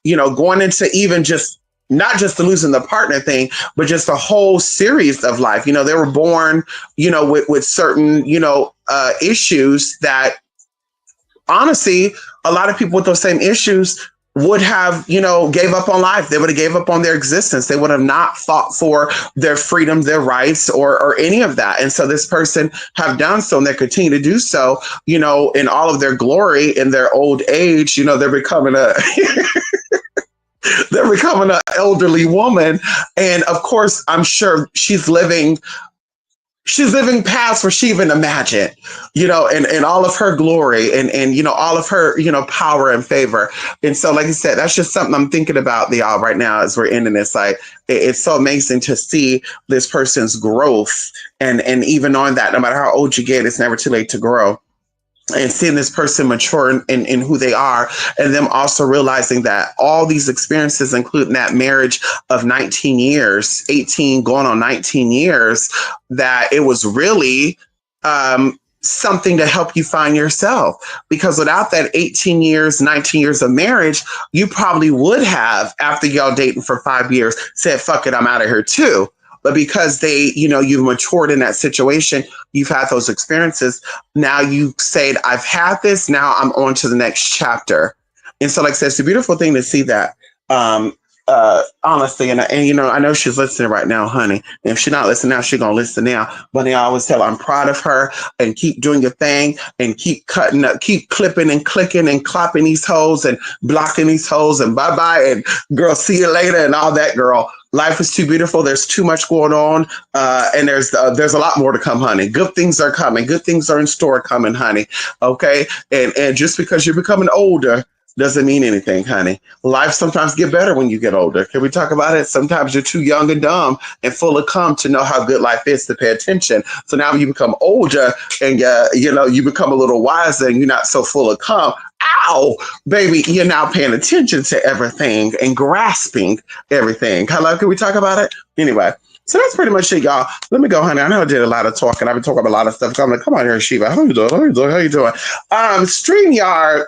going into even just not just the losing the partner thing, but just a whole series of life. They were born, with certain, issues that honestly, a lot of people with those same issues would have, gave up on life. They would have gave up on their existence. They would have not fought for their freedom, their rights, or any of that. And so this person have done so, and they continue to do so, in all of their glory in their old age. They're becoming they're becoming an elderly woman. And of course, I'm sure she's living She's living past where she even imagined, and all of her glory and all of her, power and favor. And so, like I said, that's just something I'm thinking about y'all right now as we're ending this. Like, it's so amazing to see this person's growth, and even knowing that no matter how old you get, it's never too late to grow, and seeing this person mature in who they are, and them also realizing that all these experiences, including that marriage of 19 years, 18 going on 19 years, that it was really something to help you find yourself. Because without that 18 years, 19 years of marriage, you probably would have, after y'all dating for 5 years, said, fuck it, I'm out of here too. But because you've matured in that situation, you've had those experiences. Now you said, I've had this. Now I'm on to the next chapter. And so, like I said, it's a beautiful thing to see that. Honestly, and I know she's listening right now, honey. And if she's not listening now, she's gonna listen now. But I always tell her I'm proud of her, and keep doing your thing, and keep cutting up, keep clipping and clicking and clapping these hoes and blocking these hoes and bye bye and girl, see you later and all that, girl. Life is too beautiful. There's too much going on, and there's a lot more to come, honey. Good things are coming. Good things are in store coming, honey. Okay, and just because you're becoming older doesn't mean anything, honey. Life sometimes get better when you get older. Can we talk about it? Sometimes you're too young and dumb and full of cum to know how good life is to pay attention. So now when you become older and you become a little wiser and you're not so full of cum, ow, baby, you're now paying attention to everything and grasping everything. Hello, can we talk about it? Anyway. So that's pretty much it, y'all. Let me go, honey. I know I did a lot of talking. I've been talking about a lot of stuff. I'm like, come on here, Shiva. How you doing? How you doing? StreamYard.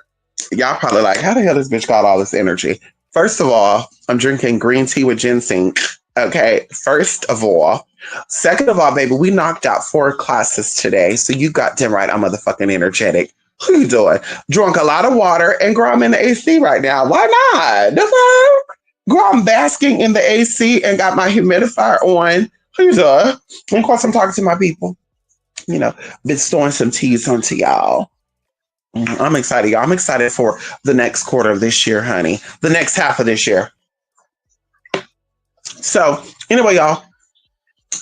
Y'all probably like, how the hell this bitch got all this energy? First of all, I'm drinking green tea with ginseng. Okay, first of all. Second of all, baby, we knocked out 4 classes today. So you got damn right, I'm motherfucking energetic. What are you doing? Drunk a lot of water, and girl, I'm in the AC right now. Why not? The fuck? Girl, I'm basking in the AC and got my humidifier on. What are you doing? And of course, I'm talking to my people. Been storing some teas onto y'all. I'm excited, y'all. I'm excited for the next quarter of this year, honey. The next half of this year. So, anyway, y'all,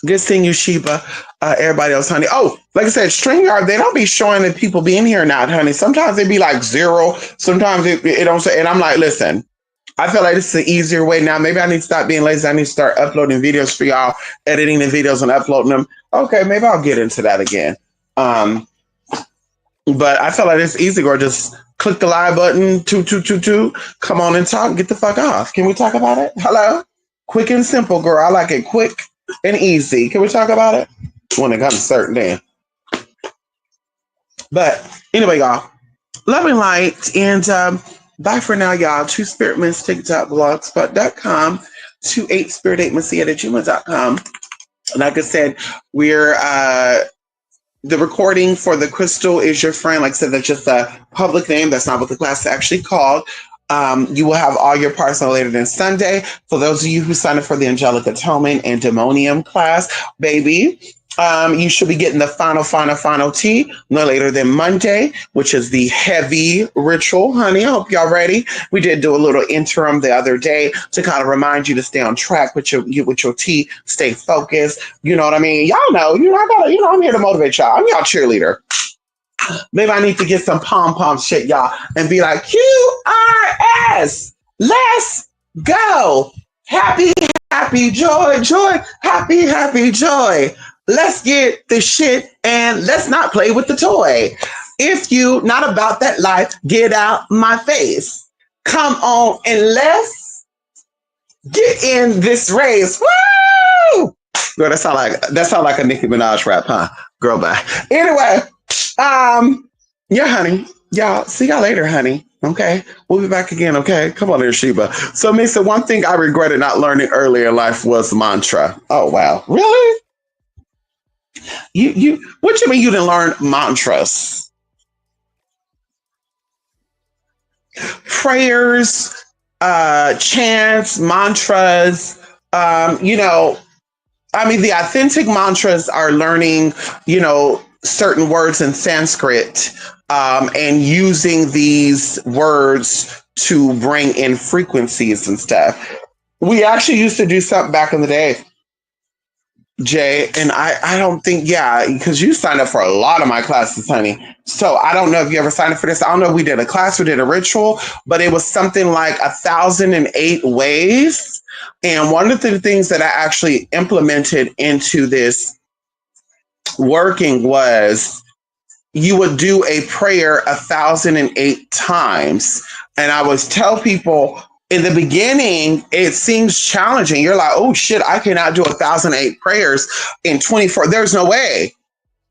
good seeing you, Sheba. Everybody else, honey. Oh, like I said, StreamYard, they don't be showing that people be in here or not, honey. Sometimes they be like 0. Sometimes it don't say. And I'm like, listen, I feel like this is an easier way now. Maybe I need to stop being lazy. I need to start uploading videos for y'all, editing the videos and uploading them. Okay, maybe I'll get into that again. But I feel like it's easy, girl. Just click the live button, 2. Come on and talk. Get the fuck off. Can we talk about it? Hello? Quick and simple, girl. I like it quick and easy. Can we talk about it? When it comes to certain day. But anyway, y'all. Love and light. And bye for now, y'all. 2spiritmystic.blogspot.com. 28spirit8messiah@gmail.com. Like I said, we're the recording for the Crystal is Your Friend. Like I said, that's just a public name. That's not what the class is actually called. You will have all your parts no later than Sunday. For those of you who signed up for the Angelic Atonement and Demonium class, baby, you should be getting the final tea no later than Monday, which is the heavy ritual, honey. I hope y'all ready. We did do a little interim the other day to kind of remind you to stay on track with your tea, stay focused. You know what I mean? Y'all know, I'm here to motivate y'all. I'm y'all cheerleader. Maybe I need to get some pom-pom shit, y'all, and be like, QRS, let's go. Happy, joy, happy, joy. Let's get the shit and let's not play with the toy. If you not about that life, get out my face. Come on and let's get in this race. Woo! Girl, that sound like a Nicki Minaj rap, huh? Girl, bye. Anyway, yeah, honey. Y'all, see y'all later, honey. Okay, we'll be back again. Okay, come on here, Sheba. So, Misa, one thing I regretted not learning earlier in life was mantra. Oh wow, really? You what you mean you didn't learn mantras? Prayers, chants, mantras, I mean the authentic mantras are learning, certain words in Sanskrit, and using these words to bring in frequencies and stuff. We actually used to do something back in the day Jay, and I don't think, yeah, because you signed up for a lot of my classes, honey. So I don't know if you ever signed up for this. I don't know if we did a class, we did a ritual, but it was something like 1,008 ways. And one of the things that I actually implemented into this working was you would do a prayer 1,008 times. And I would tell people in the beginning, it seems challenging. You're like, oh shit, I cannot do 1,008 prayers in 24. There's no way.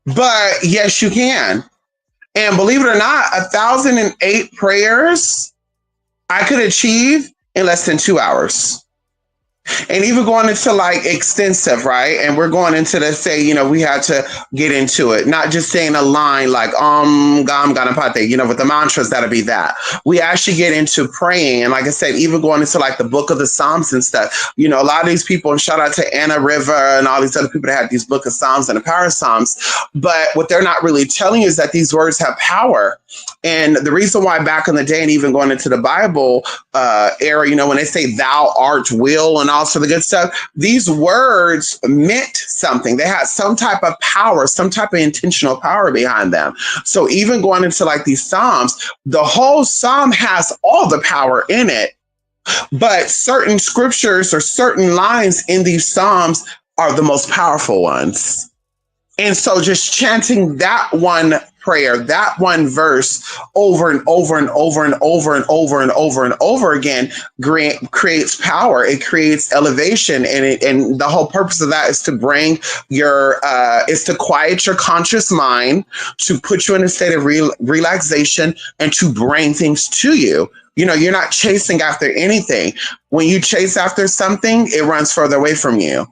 But yes, you can. And believe it or not, 1,008 prayers I could achieve in less than 2 hours. And even going into like extensive, right? And we're going into the say, we had to get into it, not just saying a line like gam ganapate, with the mantras, that'll be that. We actually get into praying. And like I said, even going into like the book of the Psalms and stuff, a lot of these people, and shout out to Anna River and all these other people that have these book of Psalms and the power of Psalms. But what they're not really telling you is that these words have power. And the reason why back in the day, and even going into the Bible era, when they say thou art will and all sort of good stuff, these words meant something. They had some type of power, some type of intentional power behind them. So even going into like these Psalms, the whole Psalm has all the power in it. But certain scriptures or certain lines in these Psalms are the most powerful ones. And so just chanting that one prayer, that one verse over and over and over and over and over and over and over again creates power. It creates elevation. And the whole purpose of that is to bring is to quiet your conscious mind, to put you in a state of relaxation and to bring things to you. You're not chasing after anything. When you chase after something, it runs further away from you.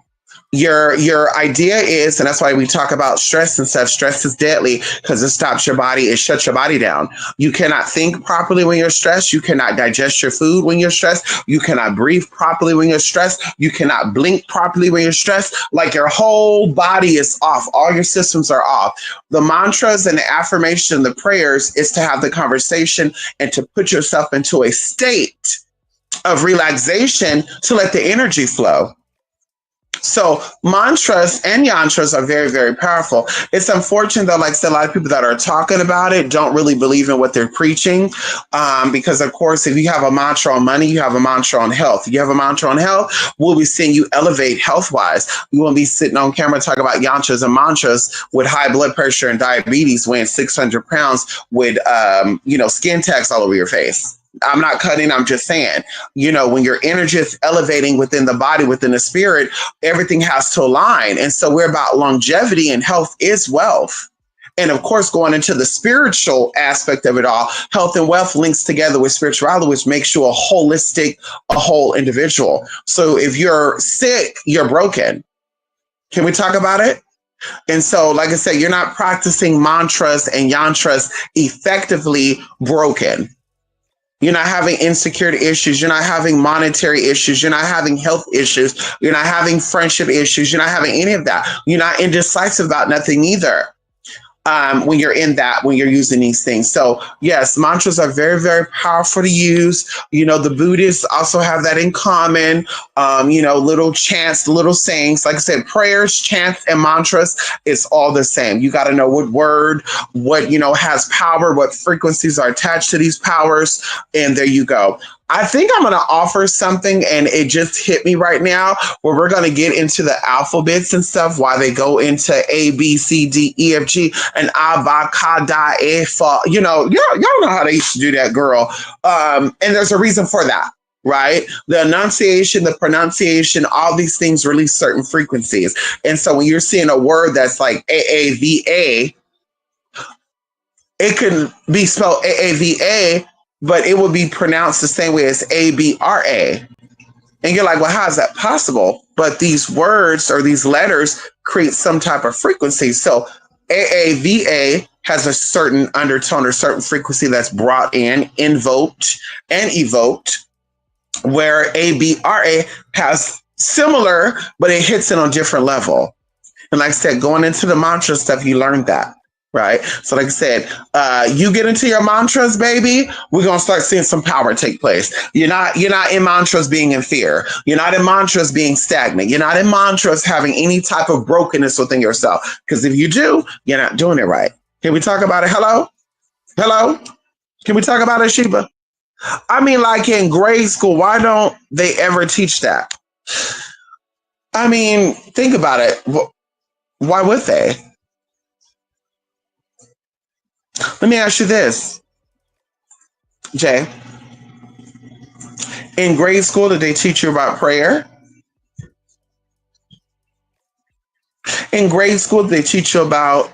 Your idea is, and that's why we talk about stress and stuff. Stress is deadly because it stops your body. It shuts your body down. You cannot think properly when you're stressed. You cannot digest your food when you're stressed. You cannot breathe properly when you're stressed. You cannot blink properly when you're stressed. Like your whole body is off. All your systems are off. The mantras and the affirmation, the prayers is to have the conversation and to put yourself into a state of relaxation to let the energy flow. So mantras and yantras are very, very powerful. It's unfortunate though, like I said, a lot of people that are talking about it don't really believe in what they're preaching. Because of course, if you have a mantra on money, you have a mantra on health. If you have a mantra on health, we'll be seeing you elevate health-wise. You won't be sitting on camera talking about yantras and mantras with high blood pressure and diabetes, weighing 600 pounds with, skin tags all over your face. I'm not cutting, I'm just saying, when your energy is elevating within the body, within the spirit, everything has to align. And so we're about longevity, and health is wealth. And of course, going into the spiritual aspect of it all, health and wealth links together with spirituality, which makes you a whole individual. So if you're sick, you're broken. Can we talk about it? And so, like I said, you're not practicing mantras and yantras effectively broken. You're not having insecurity issues. You're not having monetary issues. You're not having health issues. You're not having friendship issues. You're not having any of that. You're not indecisive about nothing either. When you're using these things. So yes, mantras are very, very powerful to use. The Buddhists also have that in common. Little chants, little sayings. Like I said, prayers, chants, and mantras, it's all the same. You got to know what word, what, has power, what frequencies are attached to these powers. And there you go. I think I'm going to offer something, and it just hit me right now, where we're going to get into the alphabets and stuff, while they go into A, B, C, D, E, F, G, and Abba, Kada, E, Fa. Y'all know how they used to do that, girl. And there's a reason for that, right? The enunciation, the pronunciation, all these things release certain frequencies. And so when you're seeing a word that's like AAVA, it can be spelled AAVA, but it would be pronounced the same way as ABRA. And you're like, well, how is that possible? But these words or these letters create some type of frequency. So AAVA has a certain undertone or certain frequency that's brought in, invoked, and evoked, where ABRA has similar, but it hits it on a different level. And like I said, going into the mantra stuff, you learned that. right? So like I said, you get into your mantras, baby, we're gonna start seeing some power take place. You're not in mantras being in fear. You're not in mantras being stagnant. You're not in mantras having any type of brokenness within yourself. Because if you do, you're not doing it right. Can we talk about it? Hello? Hello? Can we talk about it, Sheba? I mean, like in grade school, why don't they ever teach that? I mean, think about it. Why would they? Let me ask you this, Jay. In grade school, did they teach you about prayer? In grade school, did they teach you about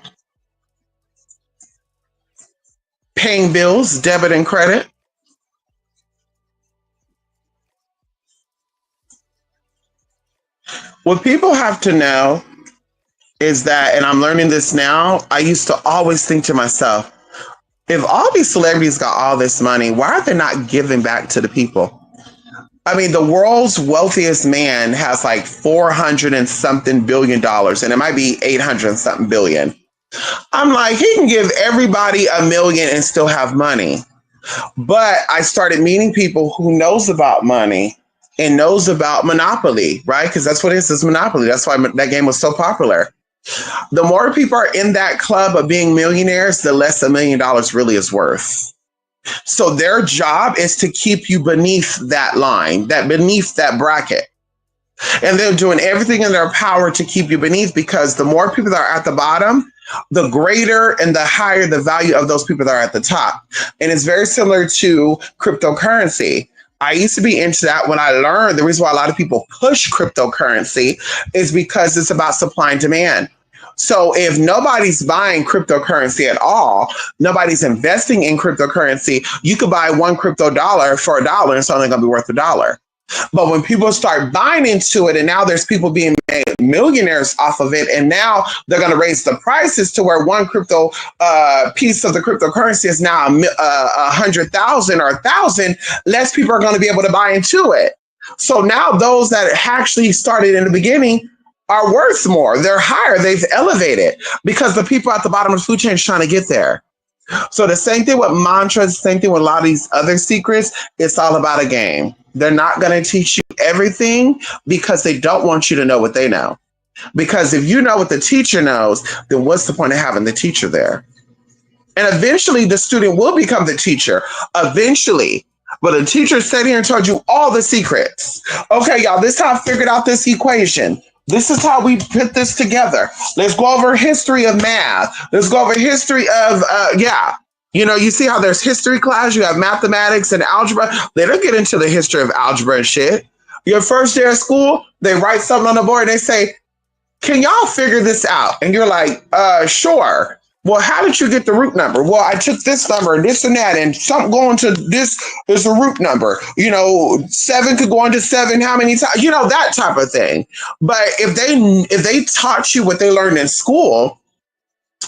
paying bills, debit and credit? What people have to know is that, and I'm learning this now, I used to always think to myself, if all these celebrities got all this money, why are they not giving back to the people? I mean, the world's wealthiest man has like 400 and something $billion, and it might be 800 and something billion. I'm like, he can give everybody $1 million and still have money. But I started meeting people who knows about money and knows about Monopoly, right? Because that's what it is, it's Monopoly. That's why that game was so popular. The more people are in that club of being millionaires, the less $1 million really is worth. So their job is to keep you beneath that line, that beneath that bracket. And they're doing everything in their power to keep you beneath, because the more people that are at the bottom, the greater and the higher the value of those people that are at the top. And it's very similar to cryptocurrency. I used to be into that when I learned the reason why a lot of people push cryptocurrency is because it's about supply and demand. So if nobody's buying cryptocurrency at all, nobody's investing in cryptocurrency, you could buy one crypto dollar for $1 and it's only going to be worth $1. But when people start buying into it, and now there's people being made millionaires off of it, and now they're going to raise the prices to where one crypto piece of the cryptocurrency is now 100,000 or 1,000, less people are going to be able to buy into it. So now those that actually started in the beginning are worth more. They're higher. They've elevated because the people at the bottom of the food chain is trying to get there. So the same thing with mantras, same thing with a lot of these other secrets. It's all about a game. They're not going to teach you everything because they don't want you to know what they know. Because if you know what the teacher knows, then what's the point of having the teacher there? And eventually the student will become the teacher. Eventually. But the teacher sat here and told you all the secrets. Okay, y'all, this is how I figured out this equation. This is how we put this together. Let's go over history of math. Let's go over history of, you see how there's history class, you have mathematics and algebra. They don't get into the history of algebra and shit. Your first day of school, they write something on the board and they say, can y'all figure this out? And you're like, sure. Well, how did you get the root number? Well, I took this number and this and that, and something going to this is a root number. 7 could go into 7. How many times? That type of thing. But if they taught you what they learned in school,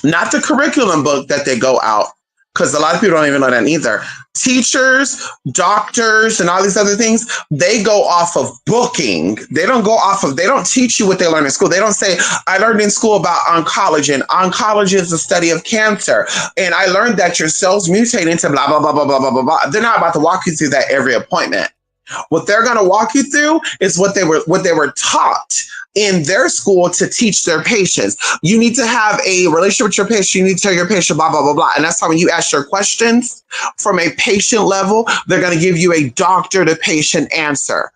not the curriculum book that they go out, because a lot of people don't even know that either. Teachers, doctors, and all these other things, they go off of booking. They don't teach you what they learn in school. They don't say, I learned in school about oncology, and oncology is the study of cancer. And I learned that your cells mutate into blah, blah, blah, blah, blah, blah, blah, blah. They're not about to walk you through that every appointment. What they're going to walk you through is what they were taught in their school to teach their patients. You need to have a relationship with your patient. You need to tell your patient blah, blah, blah, blah. And that's how when you ask your questions from a patient level, they're going to give you a doctor to patient answer.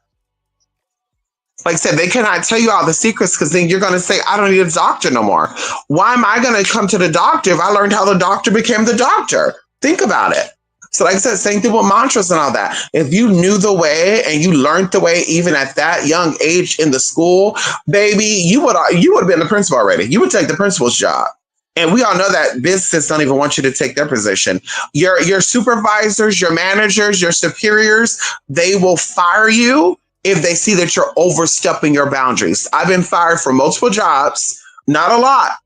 Like I said, they cannot tell you all the secrets because then you're going to say, I don't need a doctor no more. Why am I going to come to the doctor if I learned how the doctor became the doctor? Think about it. So like I said, same thing with mantras and all that. If you knew the way and you learned the way, even at that young age in the school, baby, you would have been the principal already. You would take the principal's job. And we all know that businesses don't even want you to take their position. Your supervisors, your managers, your superiors, they will fire you if they see that you're overstepping your boundaries. I've been fired from multiple jobs, not a lot,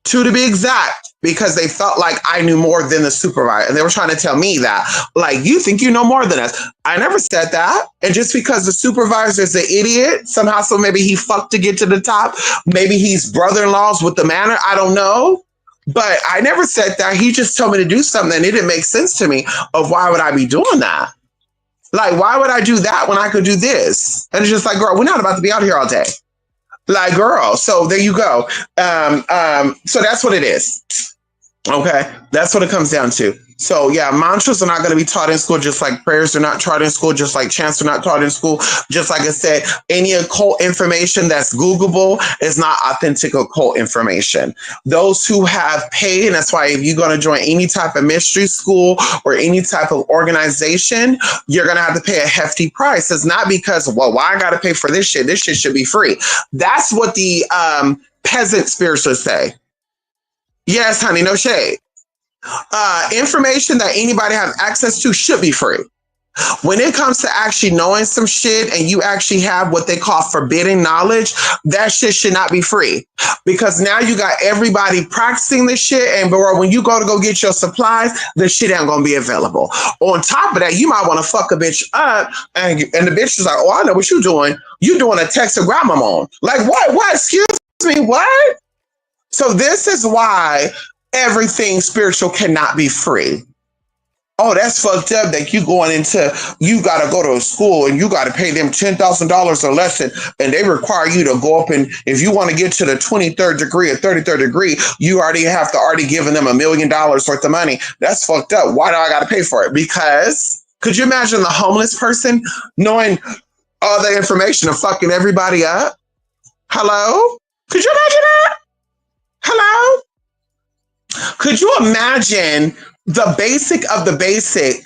2 to be exact, because they felt like I knew more than the supervisor. And they were trying to tell me that, like, you think you know more than us. I never said that. And just because the supervisor is an idiot, somehow, so maybe he fucked to get to the top. Maybe he's brother-in-laws with the manor. I don't know. But I never said that. He just told me to do something and it didn't make sense to me of why would I be doing that? Like, why would I do that when I could do this? And it's just like, girl, we're not about to be out here all day. Like, girl, so there you go. So that's what it is. Okay, that's what it comes down to. So yeah, mantras are not going to be taught in school, just like prayers are not taught in school, just like chants are not taught in school. Just like I said, any occult information that's Googleable is not authentic occult information. Those who have paid, and that's why if you're going to join any type of mystery school or any type of organization, you're going to have to pay a hefty price. It's not because, well, why I got to pay for this shit? This shit should be free. That's what the peasant spiritualists say. Yes, honey, no shade. Information that anybody has access to should be free. When it comes to actually knowing some shit and you actually have what they call forbidden knowledge, that shit should not be free. Because now you got everybody practicing this shit, and when you go get your supplies, the shit ain't gonna be available. On top of that, you might want to fuck a bitch up, and the bitch is like, oh, I know what you're doing. You doing a text to grandmama. Like, what? Excuse me, what? So this is why everything spiritual cannot be free. Oh, that's fucked up that you got to go to a school and you got to pay them $10,000 a lesson and they require you to go up, and if you want to get to the 23rd degree or 33rd degree, you already have to giving them $1 million worth of money. That's fucked up. Why do I got to pay for it? Because could you imagine the homeless person knowing all the information and fucking everybody up? Hello? Could you imagine that? Hello? Could you imagine the basic of the basic,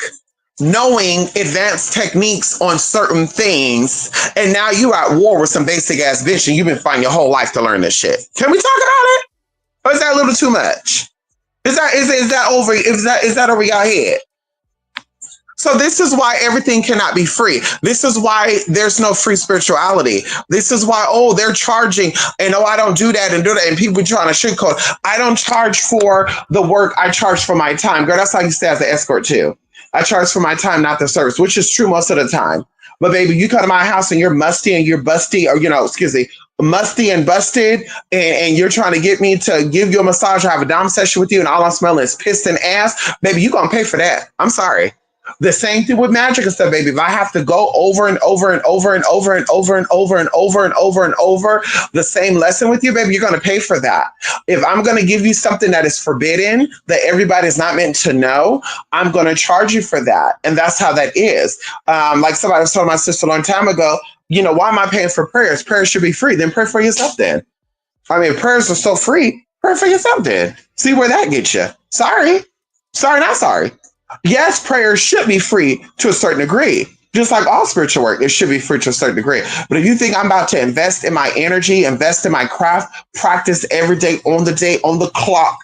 knowing advanced techniques on certain things, and now you're at war with some basic ass bitch and you've been fighting your whole life to learn this shit? Can we talk about it? Or is that a little too much? Is that over your head? So this is why everything cannot be free. This is why there's no free spirituality. This is why, they're charging, and I don't do that and do that, and people trying to sugarcoat. I don't charge for the work. I charge for my time. Girl, that's how you stay as an escort too. I charge for my time, not the service, which is true most of the time. But baby, you come to my house and you're musty and you're busty, or, musty and busted, and you're trying to get me to give you a massage or have a dom session with you, and all I'm smelling is piss and ass, baby, you're going to pay for that. I'm sorry. The same thing with magic and stuff, baby. If I have to go over and over and over and over and over and over and over and over and over the same lesson with you, baby, you're going to pay for that. If I'm going to give you something that is forbidden, that everybody's not meant to know, I'm going to charge you for that. And that's how that is. Like somebody was telling my sister a long time ago, why am I paying for prayers? Prayers should be free. Then pray for yourself then. I mean, if prayers are so free, pray for yourself then. See where that gets you. Sorry, not sorry. Yes, prayer should be free to a certain degree. Just like all spiritual work, it should be free to a certain degree. But if you think I'm about to invest in my energy, invest in my craft, practice every day, on the clock,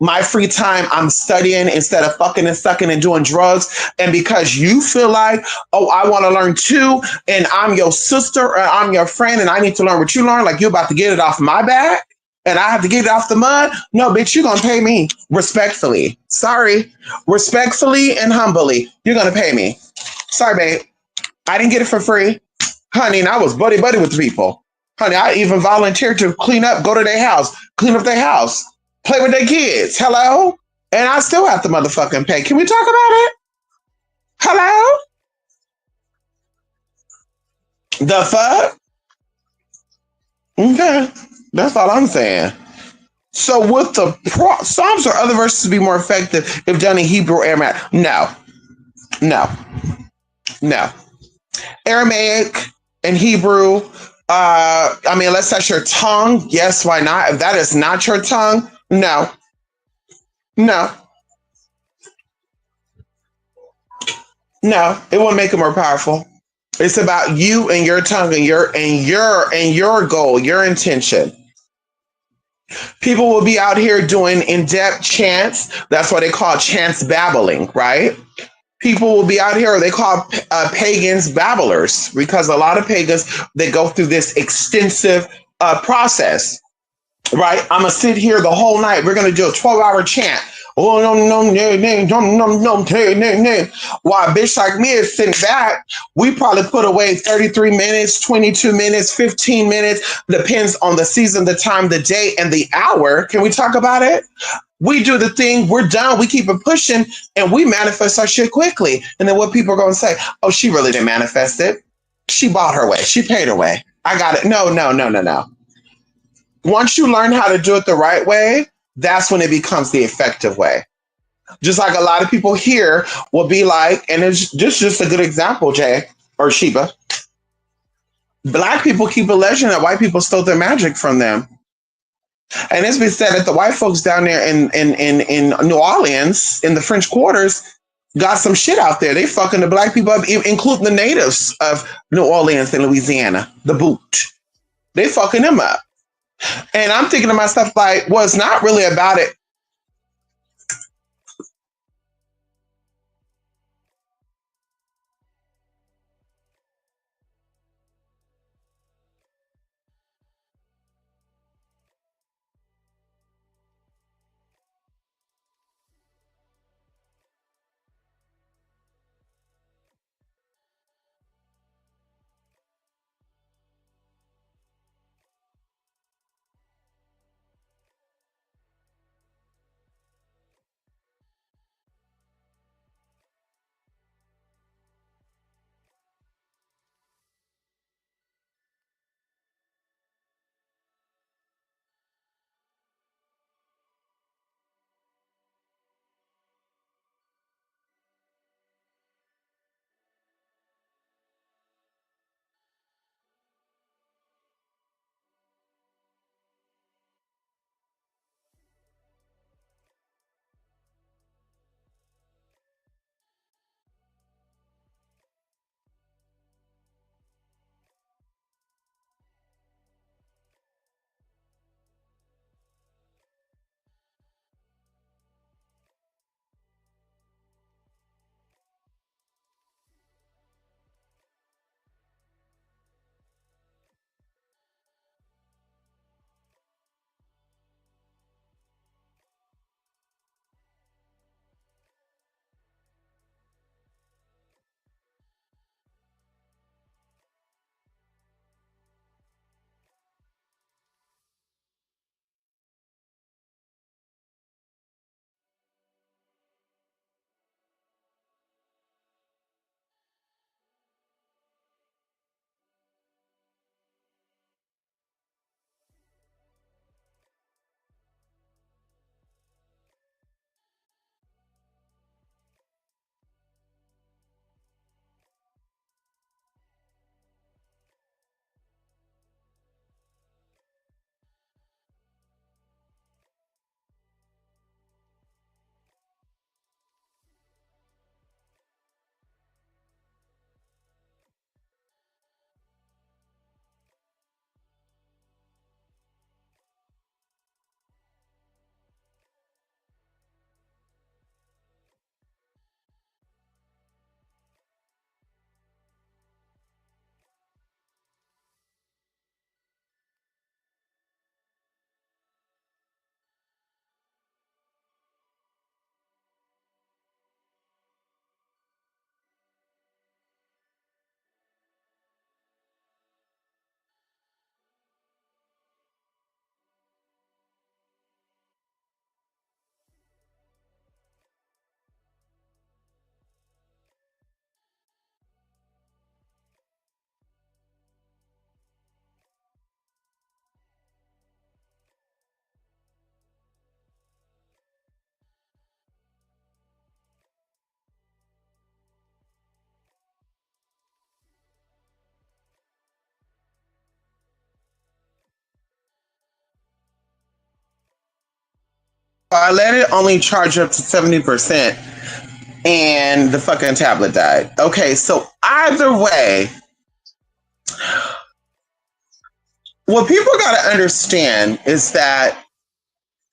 my free time, I'm studying instead of fucking and sucking and doing drugs. And because you feel like, I want to learn too, and I'm your sister or I'm your friend and I need to learn what you learn, like you're about to get it off my back, and I have to get it off the mud? No, bitch, you're going to pay me respectfully. Sorry. Respectfully and humbly, you're going to pay me. Sorry, babe. I didn't get it for free. Honey, and I was buddy with the people. Honey, I even volunteered to go to their house, clean up their house, play with their kids. Hello? And I still have to motherfucking pay. Can we talk about it? Hello? The fuck? Okay. That's all I'm saying. So would the Psalms or other verses be more effective if done in Hebrew or Aramaic? No. Aramaic and Hebrew, unless that's your tongue, yes, why not? If that is not your tongue, no. No, it won't make it more powerful. It's about you and your tongue and your goal, your intention. People will be out here doing in-depth chants. That's why they call chants babbling, right? People will be out here, or they call pagans babblers, because a lot of pagans, they go through this extensive process, right? I'm going to sit here the whole night. We're going to do a 12-hour chant. Oh, no. While a bitch like me is sitting back, we probably put away 33 minutes, 22 minutes, 15 minutes, depends on the season, the time, the day, and the hour. Can we talk about it? We do the thing, we're done, we keep it pushing, and we manifest our shit quickly. And then what people are gonna say, oh, she really didn't manifest it. She bought her way, she paid her way. I got it. No, no, no, no, no. Once you learn how to do it the right way, that's when it becomes the effective way. Just like a lot of people here will be like, and it's just a good example, Jay or Sheba. Black people keep a legend that white people stole their magic from them. And it's been said that the white folks down there in New Orleans, in the French quarters, got some shit out there. They fucking the black people up, including the natives of New Orleans and Louisiana, the boot. They fucking them up. And I'm thinking to myself, like, well, it's not really about it. I let it only charge up to 70%, and the fucking tablet died. Okay, so either way, what people gotta understand is that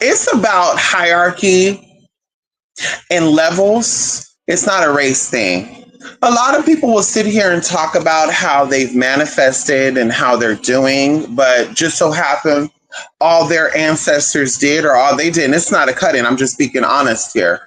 it's about hierarchy and levels. It's not a race thing. A lot of people will sit here and talk about how they've manifested and how they're doing, but just so happen all their ancestors did or all they did. And it's not a cut in. I'm just speaking honest here.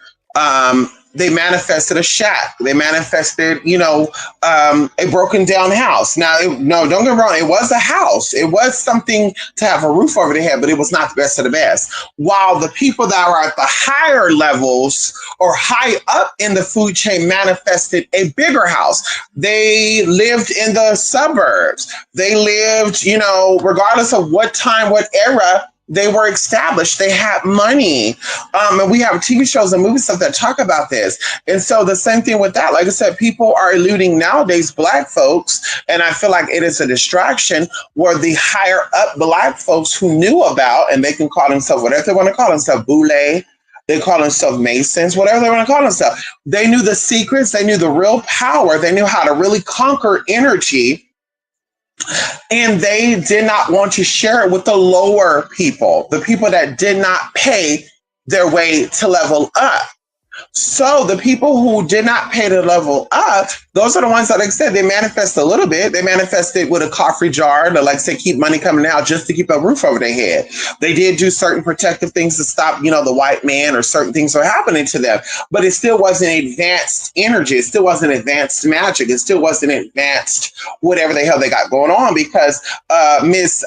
they manifested a shack. They manifested, a broken down house. Now, no, don't get me wrong. It was a house. It was something to have a roof over their head, but it was not the best of the best. While the people that were at the higher levels or high up in the food chain manifested a bigger house. They lived in the suburbs. They lived, regardless of what time, what era they were established. They had money. And we have TV shows and movie stuff that talk about this. And so the same thing with that. Like I said, people are eluding nowadays Black folks. And I feel like it is a distraction where the higher up Black folks who knew about, and they can call themselves whatever they want to call themselves, Boule, they call themselves Masons, whatever they want to call themselves. They knew the secrets. They knew the real power. They knew how to really conquer energy. And they did not want to share it with the lower people, the people that did not pay their way to level up. So the people who did not pay to level up, those are the ones that, like I said, they manifest a little bit. They manifested with a coffee jar to, like I said, keep money coming out just to keep a roof over their head. They did do certain protective things to stop, the white man, or certain things were happening to them. But it still wasn't advanced energy. It still wasn't advanced magic. It still wasn't advanced whatever the hell they got going on, because Miss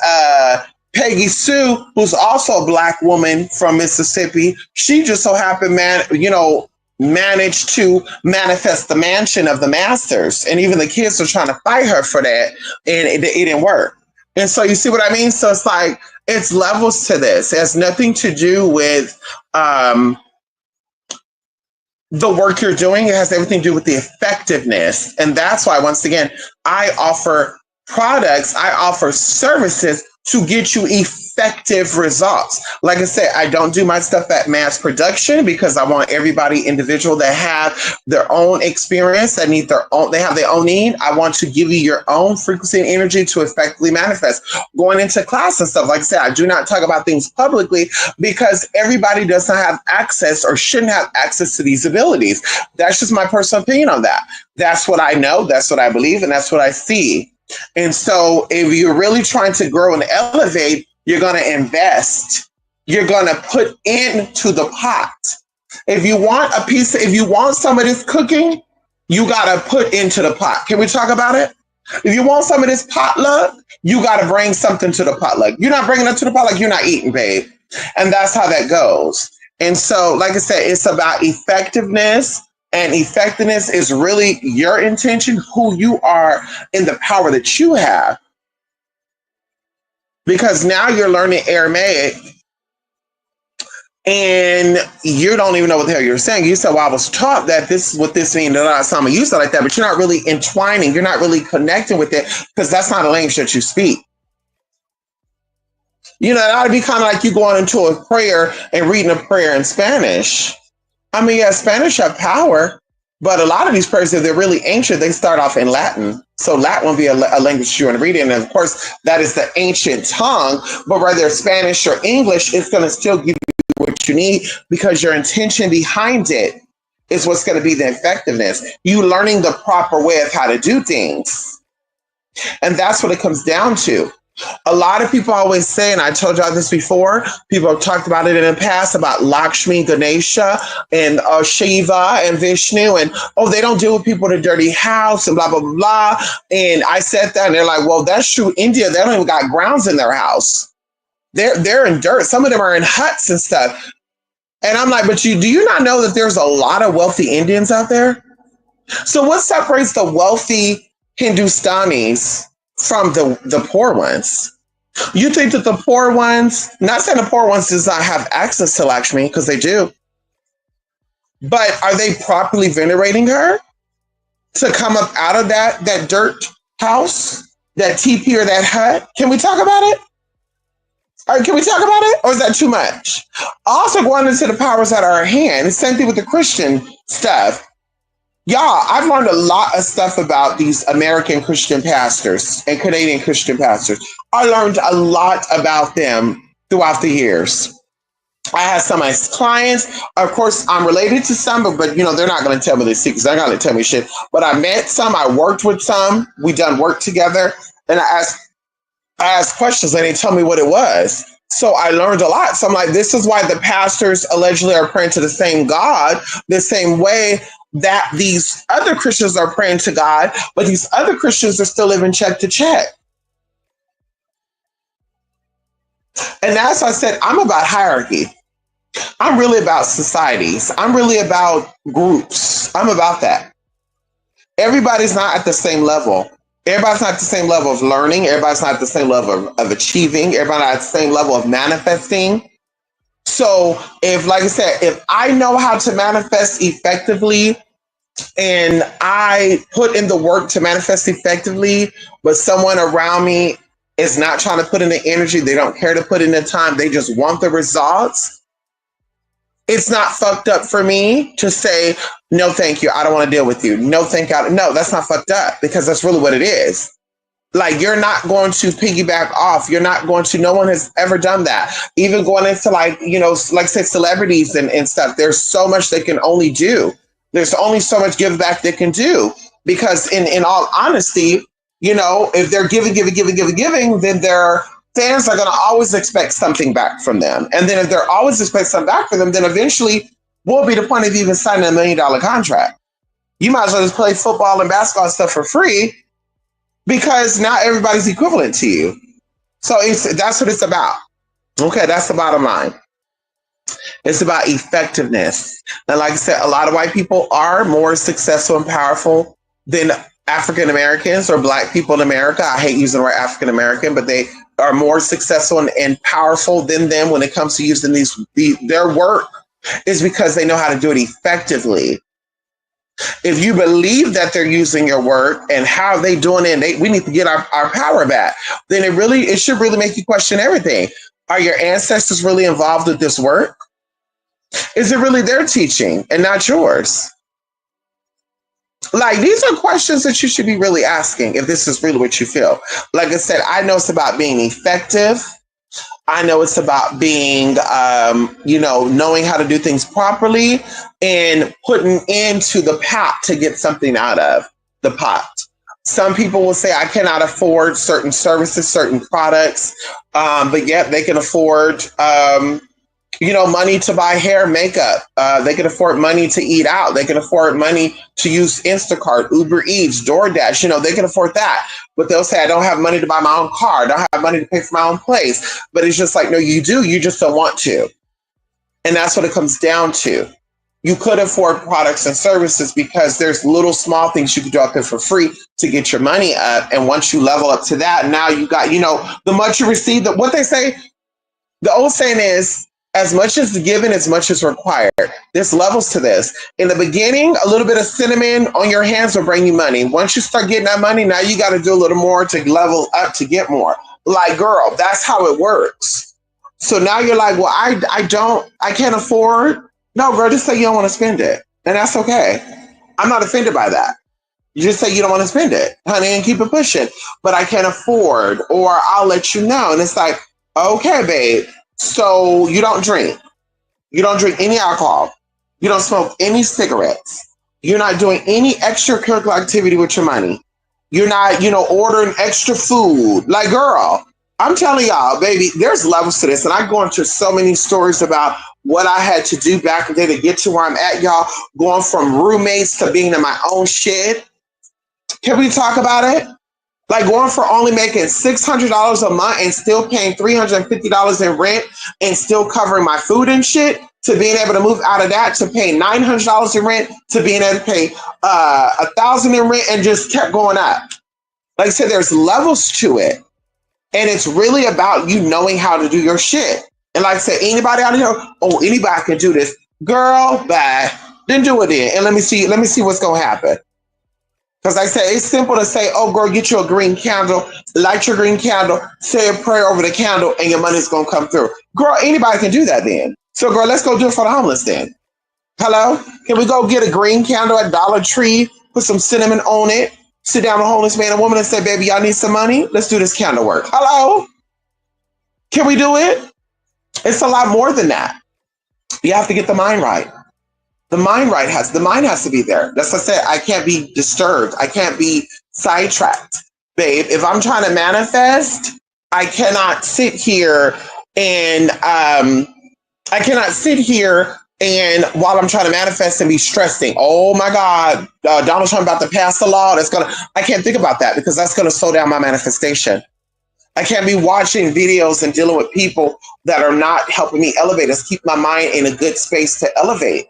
Peggy Sue, who's also a Black woman from Mississippi, she just so happened, managed to manifest the mansion of the masters. And even the kids were trying to fight her for that, and it didn't work. And so you see what I mean? So it's like, it's levels to this. It has nothing to do with the work you're doing. It has everything to do with the effectiveness. And that's why, once again, I offer products, I offer services to get you effective results. Like I said, I don't do my stuff at mass production because I want everybody individual that have their own experience, that need they have their own need. I want to give you your own frequency and energy to effectively manifest. Going into class and stuff, like I said, I do not talk about things publicly because everybody does not have access or shouldn't have access to these abilities. That's just my personal opinion on that. That's what I know, that's what I believe, and that's what I see. And so if you're really trying to grow and elevate, you're going to invest. You're going to put into the pot. If you want if you want some of this cooking, you got to put into the pot. Can we talk about it? If you want some of this potluck, you got to bring something to the potluck. You're not bringing it to the potluck, you're not eating, babe. And that's how that goes. And so, like I said, it's about effectiveness. And effectiveness is really your intention, who you are, and the power that you have. Because now you're learning Aramaic and you don't even know what the hell you're saying. You said, well, I was taught that this is what this means. Some of you said like that, but you're not really entwining. You're not really connecting with it because that's not a language that you speak. It ought to be kind of like you going into a prayer and reading a prayer in Spanish. I mean, yeah, Spanish have power, but a lot of these prayers, if they're really ancient, they start off in Latin. So Latin will be a language you want to read in. And of course, that is the ancient tongue, but whether Spanish or English, it's going to still give you what you need because your intention behind it is what's going to be the effectiveness. You learning the proper way of how to do things. And that's what it comes down to. A lot of people always say, and I told y'all this before, people have talked about it in the past about Lakshmi, Ganesha, and Shiva and Vishnu, and they don't deal with people in a dirty house and blah, blah, blah, blah. And I said that, and they're like, well, that's true. India, they don't even got grounds in their house. They're in dirt. Some of them are in huts and stuff. And I'm like, but do you not know that there's a lot of wealthy Indians out there? So what separates the wealthy Hindustanis from the poor ones? You think that the poor ones, not saying the poor ones does not have access to Lakshmi, because they do, but are they properly venerating her to come up out of that dirt house, that teepee or that hut? Can we talk about it? All right, can we talk about it? Or is that too much? Also going into the powers that are at hand. It's the same thing with the Christian stuff. Y'all, I've learned a lot of stuff about these American Christian pastors and Canadian Christian pastors. I learned a lot about them throughout the years. I had some of my clients. Of course, I'm related to some, but they're not going to tell me the secrets. They're not going to tell me shit. But I met some. I worked with some. We done work together. And I asked questions, and they told me what it was. So I learned a lot. So I'm like, this is why the pastors allegedly are praying to the same God, the same way that these other Christians are praying to God, but these other Christians are still living check to check. And as I said, I'm about hierarchy. I'm really about societies. I'm really about groups. I'm about that. Everybody's not at the same level. Everybody's not at the same level of learning. Everybody's not at the same level of achieving. Everybody's not at the same level of manifesting. So if, like I said, if I know how to manifest effectively and I put in the work to manifest effectively, but someone around me is not trying to put in the energy, they don't care to put in the time, they just want the results, it's not fucked up for me to say, no, thank you. I don't want to deal with you. No, thank God. No, that's not fucked up because that's really what it is. Like, you're not going to piggyback off. You're not going to, no one has ever done that. Even going into, like, you know, like say celebrities and stuff, there's so much they can only do. There's only so much give back they can do because in all honesty, you know, if they're giving, then their fans are going to always expect something back from them. And then if they're always expect something back from them, then eventually what will be the point of even signing $1 million contract? You might as well just play football and basketball and stuff for free because now everybody's equivalent to you. So that's what it's about. Okay, that's the bottom line. It's about effectiveness. And like I said, a lot of white people are more successful and powerful than African Americans or Black people in America. I hate using the word African American, but they are more successful and powerful than them when it comes to using their work is because they know how to do it effectively. If you believe that they're using your work and how they doing it, we need to get our power back, then it should really make you question everything. Are your ancestors really involved with this work? Is it really their teaching and not yours? Like, these are questions that you should be really asking if this is really what you feel. Like I said, I know it's about being effective. I know it's about being, knowing how to do things properly and putting into the pot to get something out of the pot. Some people will say, I cannot afford certain services, certain products, but yet they can afford, money to buy hair, makeup. They can afford money to eat out. They can afford money to use Instacart, Uber Eats, DoorDash. They can afford that. But they'll say, I don't have money to buy my own car. I don't have money to pay for my own place. But it's just like, no, you do. You just don't want to. And that's what it comes down to. You could afford products and services because there's little small things you can do out there for free to get your money up. And once you level up to that, now you got, the much you receive, what they say, the old saying is, as much as given, as much as required. There's levels to this. In the beginning, a little bit of cinnamon on your hands will bring you money. Once you start getting that money, now you got to do a little more to level up to get more. Like, girl, that's how it works. So now you're like, well, I can't afford. No, girl, just say you don't want to spend it. And that's okay. I'm not offended by that. You just say you don't want to spend it, honey, and keep it pushing. But I can't afford, or I'll let you know. And it's like, okay, babe. So you don't drink. You don't drink any alcohol. You don't smoke any cigarettes. You're not doing any extracurricular activity with your money. You're not, ordering extra food. Like, girl, I'm telling y'all, baby, there's levels to this. And I go into so many stories about what I had to do back in the day to get to where I'm at, y'all. Going from roommates to being in my own shit. Can we talk about it? Like, going for only making $600 a month and still paying $350 in rent and still covering my food and shit, to being able to move out of that to paying $900 in rent, to being able to pay $1,000 in rent, and just kept going up. Like I said, there's levels to it. And it's really about you knowing how to do your shit. And like I said, anybody out here, anybody can do this. Girl, bye. Then do it then. And let me see what's going to happen. Because I say it's simple to say, oh, girl, get you a green candle, light your green candle, say a prayer over the candle, and your money's going to come through. Girl, anybody can do that then. So, girl, let's go do it for the homeless then. Hello? Can we go get a green candle at Dollar Tree, put some cinnamon on it, sit down with a homeless man and woman and say, baby, y'all need some money? Let's do this candle work. Hello? Can we do it? It's a lot more than that. You have to get the mind right. The mind has to be there. That's what I said. I can't be disturbed. I can't be sidetracked. Babe, if I'm trying to manifest, I cannot sit here And I cannot sit here and while I'm trying to manifest and be stressing, oh my God, Donald Trump about to pass a law that's gonna, I can't think about that because that's gonna slow down my manifestation. I can't be watching videos and dealing with people that are not helping me elevate. Let's keep my mind in a good space to elevate.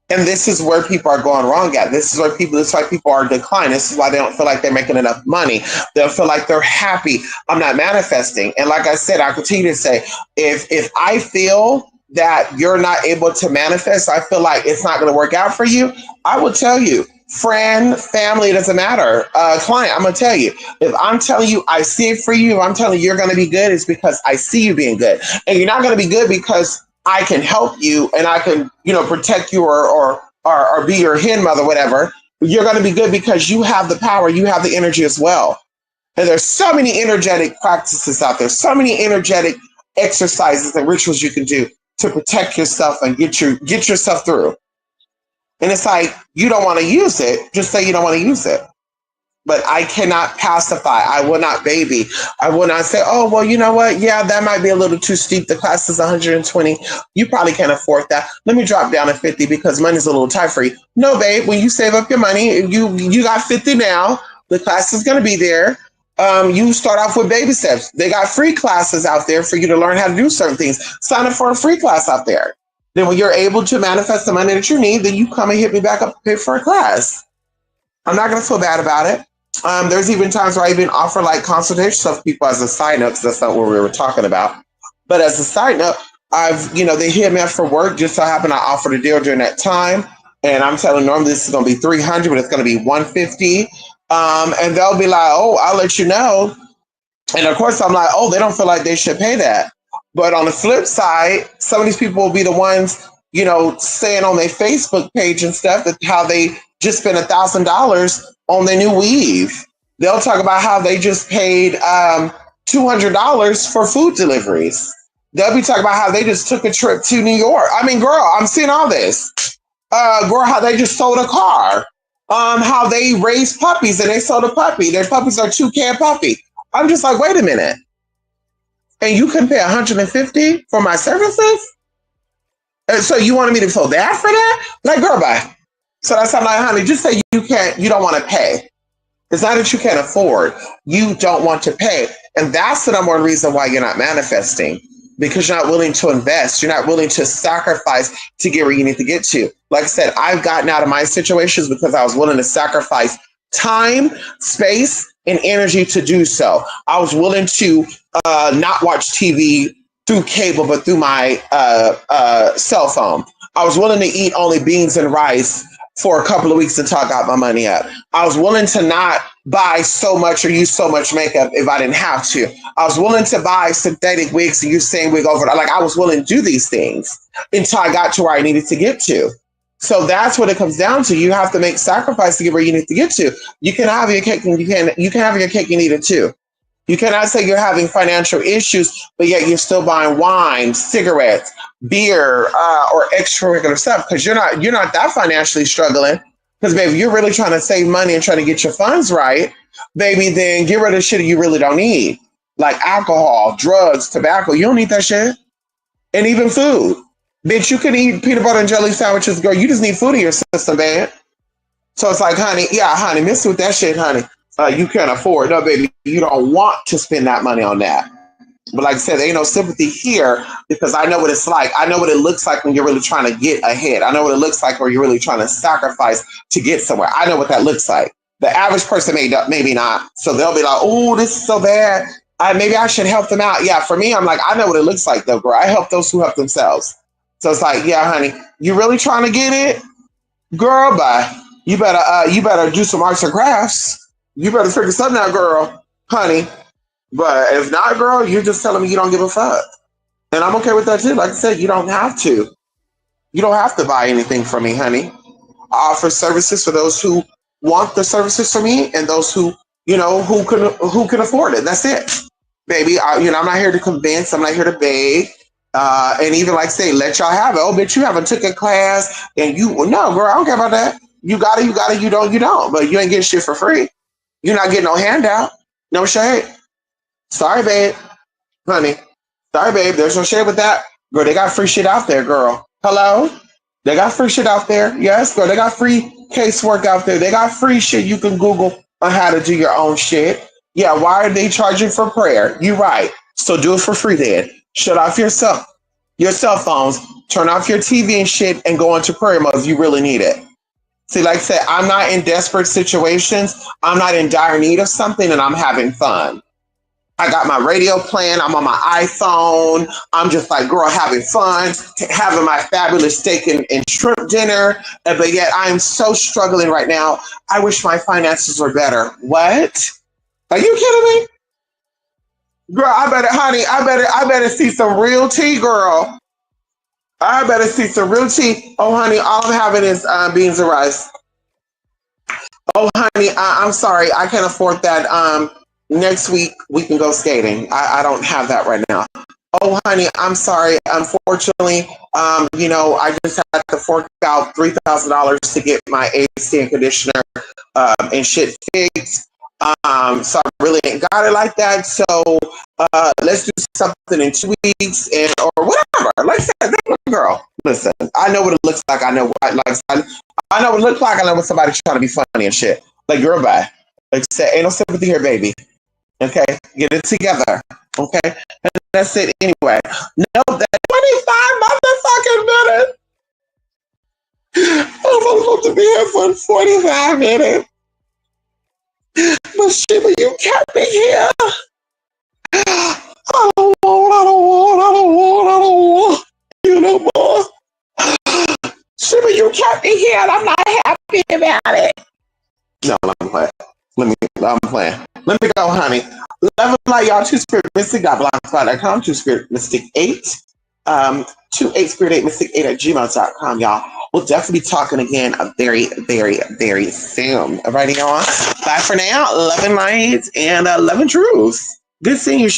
And this is where people are going wrong at. This is where people, this is why people are declining. This is why they don't feel like they're making enough money. They don't feel like they're happy. I'm not manifesting. And like I said, I continue to say, if I feel that you're not able to manifest, I feel like it's not going to work out for you, I will tell you, friend, family, it doesn't matter. Client, I'm going to tell you, if I'm telling you I see it for you, if I'm telling you you're going to be good, it's because I see you being good. And you're not going to be good because I can help you and I can, protect you or be your hen mother, whatever. You're going to be good because you have the power, you have the energy as well. And there's so many energetic practices out there, so many energetic exercises and rituals you can do to protect yourself and get yourself through. And it's like, you don't want to use it, just say you don't want to use it. But I cannot pacify. I will not baby. I will not say, oh, well, you know what? Yeah, that might be a little too steep. The class is 120. You probably can't afford that. Let me drop down to 50 because money's a little tight for you. No, babe, when you save up your money, you got 50 now. The class is going to be there. You start off with baby steps. They got free classes out there for you to learn how to do certain things. Sign up for a free class out there. Then when you're able to manifest the money that you need, then you come and hit me back up to pay for a class. I'm not going to feel bad about it. There's even times where I even offer like consultations of people as a side note, because that's not what we were talking about. But as a side note, they hit me up for work. Just so happened I offered a deal during that time. And I'm telling them normally this is going to be 300, but it's going to be 150. And they'll be like, oh, I'll let you know. And of course, I'm like, oh, they don't feel like they should pay that. But on the flip side, some of these people will be the ones, saying on their Facebook page and stuff that how they just spent $1,000 on their new weave. They'll talk about how they just paid $200 for food deliveries. They'll be talking about how they just took a trip to New York. I mean, girl, I'm seeing all this. Girl, how they just sold a car. How they raised puppies and they sold a puppy. Their puppies are 2K a puppy. I'm just like, wait a minute. And you can pay $150 for my services? And so you wanted me to feel bad for that? Like, girl, bye. So that's how I'm like, honey, just say you don't want to pay. It's not that you can't afford. You don't want to pay. And that's the number one reason why you're not manifesting. Because you're not willing to invest. You're not willing to sacrifice to get where you need to get to. Like I said, I've gotten out of my situations because I was willing to sacrifice time, space, and energy to do so. I was willing to not watch TV through cable, but through my cell phone. I was willing to eat only beans and rice for a couple of weeks until I got my money up. I was willing to not buy so much or use so much makeup if I didn't have to. I was willing to buy synthetic wigs and use same wig over. Like, I was willing to do these things until I got to where I needed to get to. So that's what it comes down to. You have to make sacrifice to get where you need to get to. You can have your cake and you can have your cake and eat it too. You cannot say you're having financial issues, but yet you're still buying wine, cigarettes, beer, or extracurricular stuff because you're not that financially struggling. Because baby, you're really trying to save money and trying to get your funds right, baby. Then get rid of shit you really don't need, like alcohol, drugs, tobacco. You don't need that shit, and even food. Bitch, you can eat peanut butter and jelly sandwiches, girl. You just need food in your system, man. So it's like, honey, miss with that shit, honey. You can't afford. No, baby, you don't want to spend that money on that. But like I said, there ain't no sympathy here because I know what it's like. I know what it looks like when you're really trying to get ahead. I know what it looks like when you're really trying to sacrifice to get somewhere. I know what that looks like. The average person maybe not. So they'll be like, oh, this is so bad. Maybe I should help them out. Yeah, for me, I'm like, I know what it looks like though, girl. I help those who help themselves. So it's like, yeah, honey, you really trying to get it? Girl, bye. You better do some arts and crafts. You better figure something out, girl, honey. But if not, girl, you're just telling me you don't give a fuck. And I'm okay with that too. Like I said, you don't have to. You don't have to buy anything from me, honey. I offer services for those who want the services from me and those who can afford it. That's it. Baby, I'm not here to convince. I'm not here to beg. And even like say, let y'all have it. Oh, bitch, you haven't took a class and no, girl, I don't care about that. You got it, you don't. But you ain't getting shit for free. You're not getting no handout. No shade. Sorry, babe. Honey. Sorry, babe. There's no shade with that. Girl, they got free shit out there, girl. Hello? They got free shit out there. Yes, girl. They got free casework out there. They got free shit you can Google on how to do your own shit. Yeah, why are they charging for prayer? You right. So do it for free then. Shut off your cell phones, turn off your TV and shit, and go into prayer mode if you really need it. See, like I said, I'm not in desperate situations. I'm not in dire need of something, and I'm having fun. I got my radio playing. I'm on my iPhone. I'm just like, girl, having fun, having my fabulous steak and shrimp dinner. But yet I'm so struggling right now. I wish my finances were better. What? Are you kidding me? Girl, I better see some real tea, girl. I better see some real tea. Oh, honey, all I'm having is beans and rice. Oh, honey, I'm sorry. I can't afford that. Next week we can go skating. I don't have that right now. Oh, honey, I'm sorry. Unfortunately, I just had to fork out $3,000 to get my AC and conditioner and shit fixed. So I really ain't got it like that. So let's do something in 2 weeks or whatever. Like I said, girl, listen. I know what it looks like. I know what I know what it looks like. I know what somebody's trying to be funny and shit. Like, girl, bye. Like I said, ain't no sympathy here, baby. Okay, get it together. Okay, and that's it anyway. No, that 25 motherfucking minutes. I'm supposed to be here for 45 minutes. But Shiba, you kept me here. I don't want you no more. Shiba, you kept me here and I'm not happy about it. No, I'm playing. I'm playing. Let me go, honey. Love and light, y'all. Two Spirit Mystic. Blogspot.com. Two Spirit Mystic 8. 28 Spirit 8 Mystic 8 at gmail.com, y'all. We'll definitely be talking again very, very, very soon. Alrighty, y'all. Bye for now. Love and light and love and truth. Good seeing you,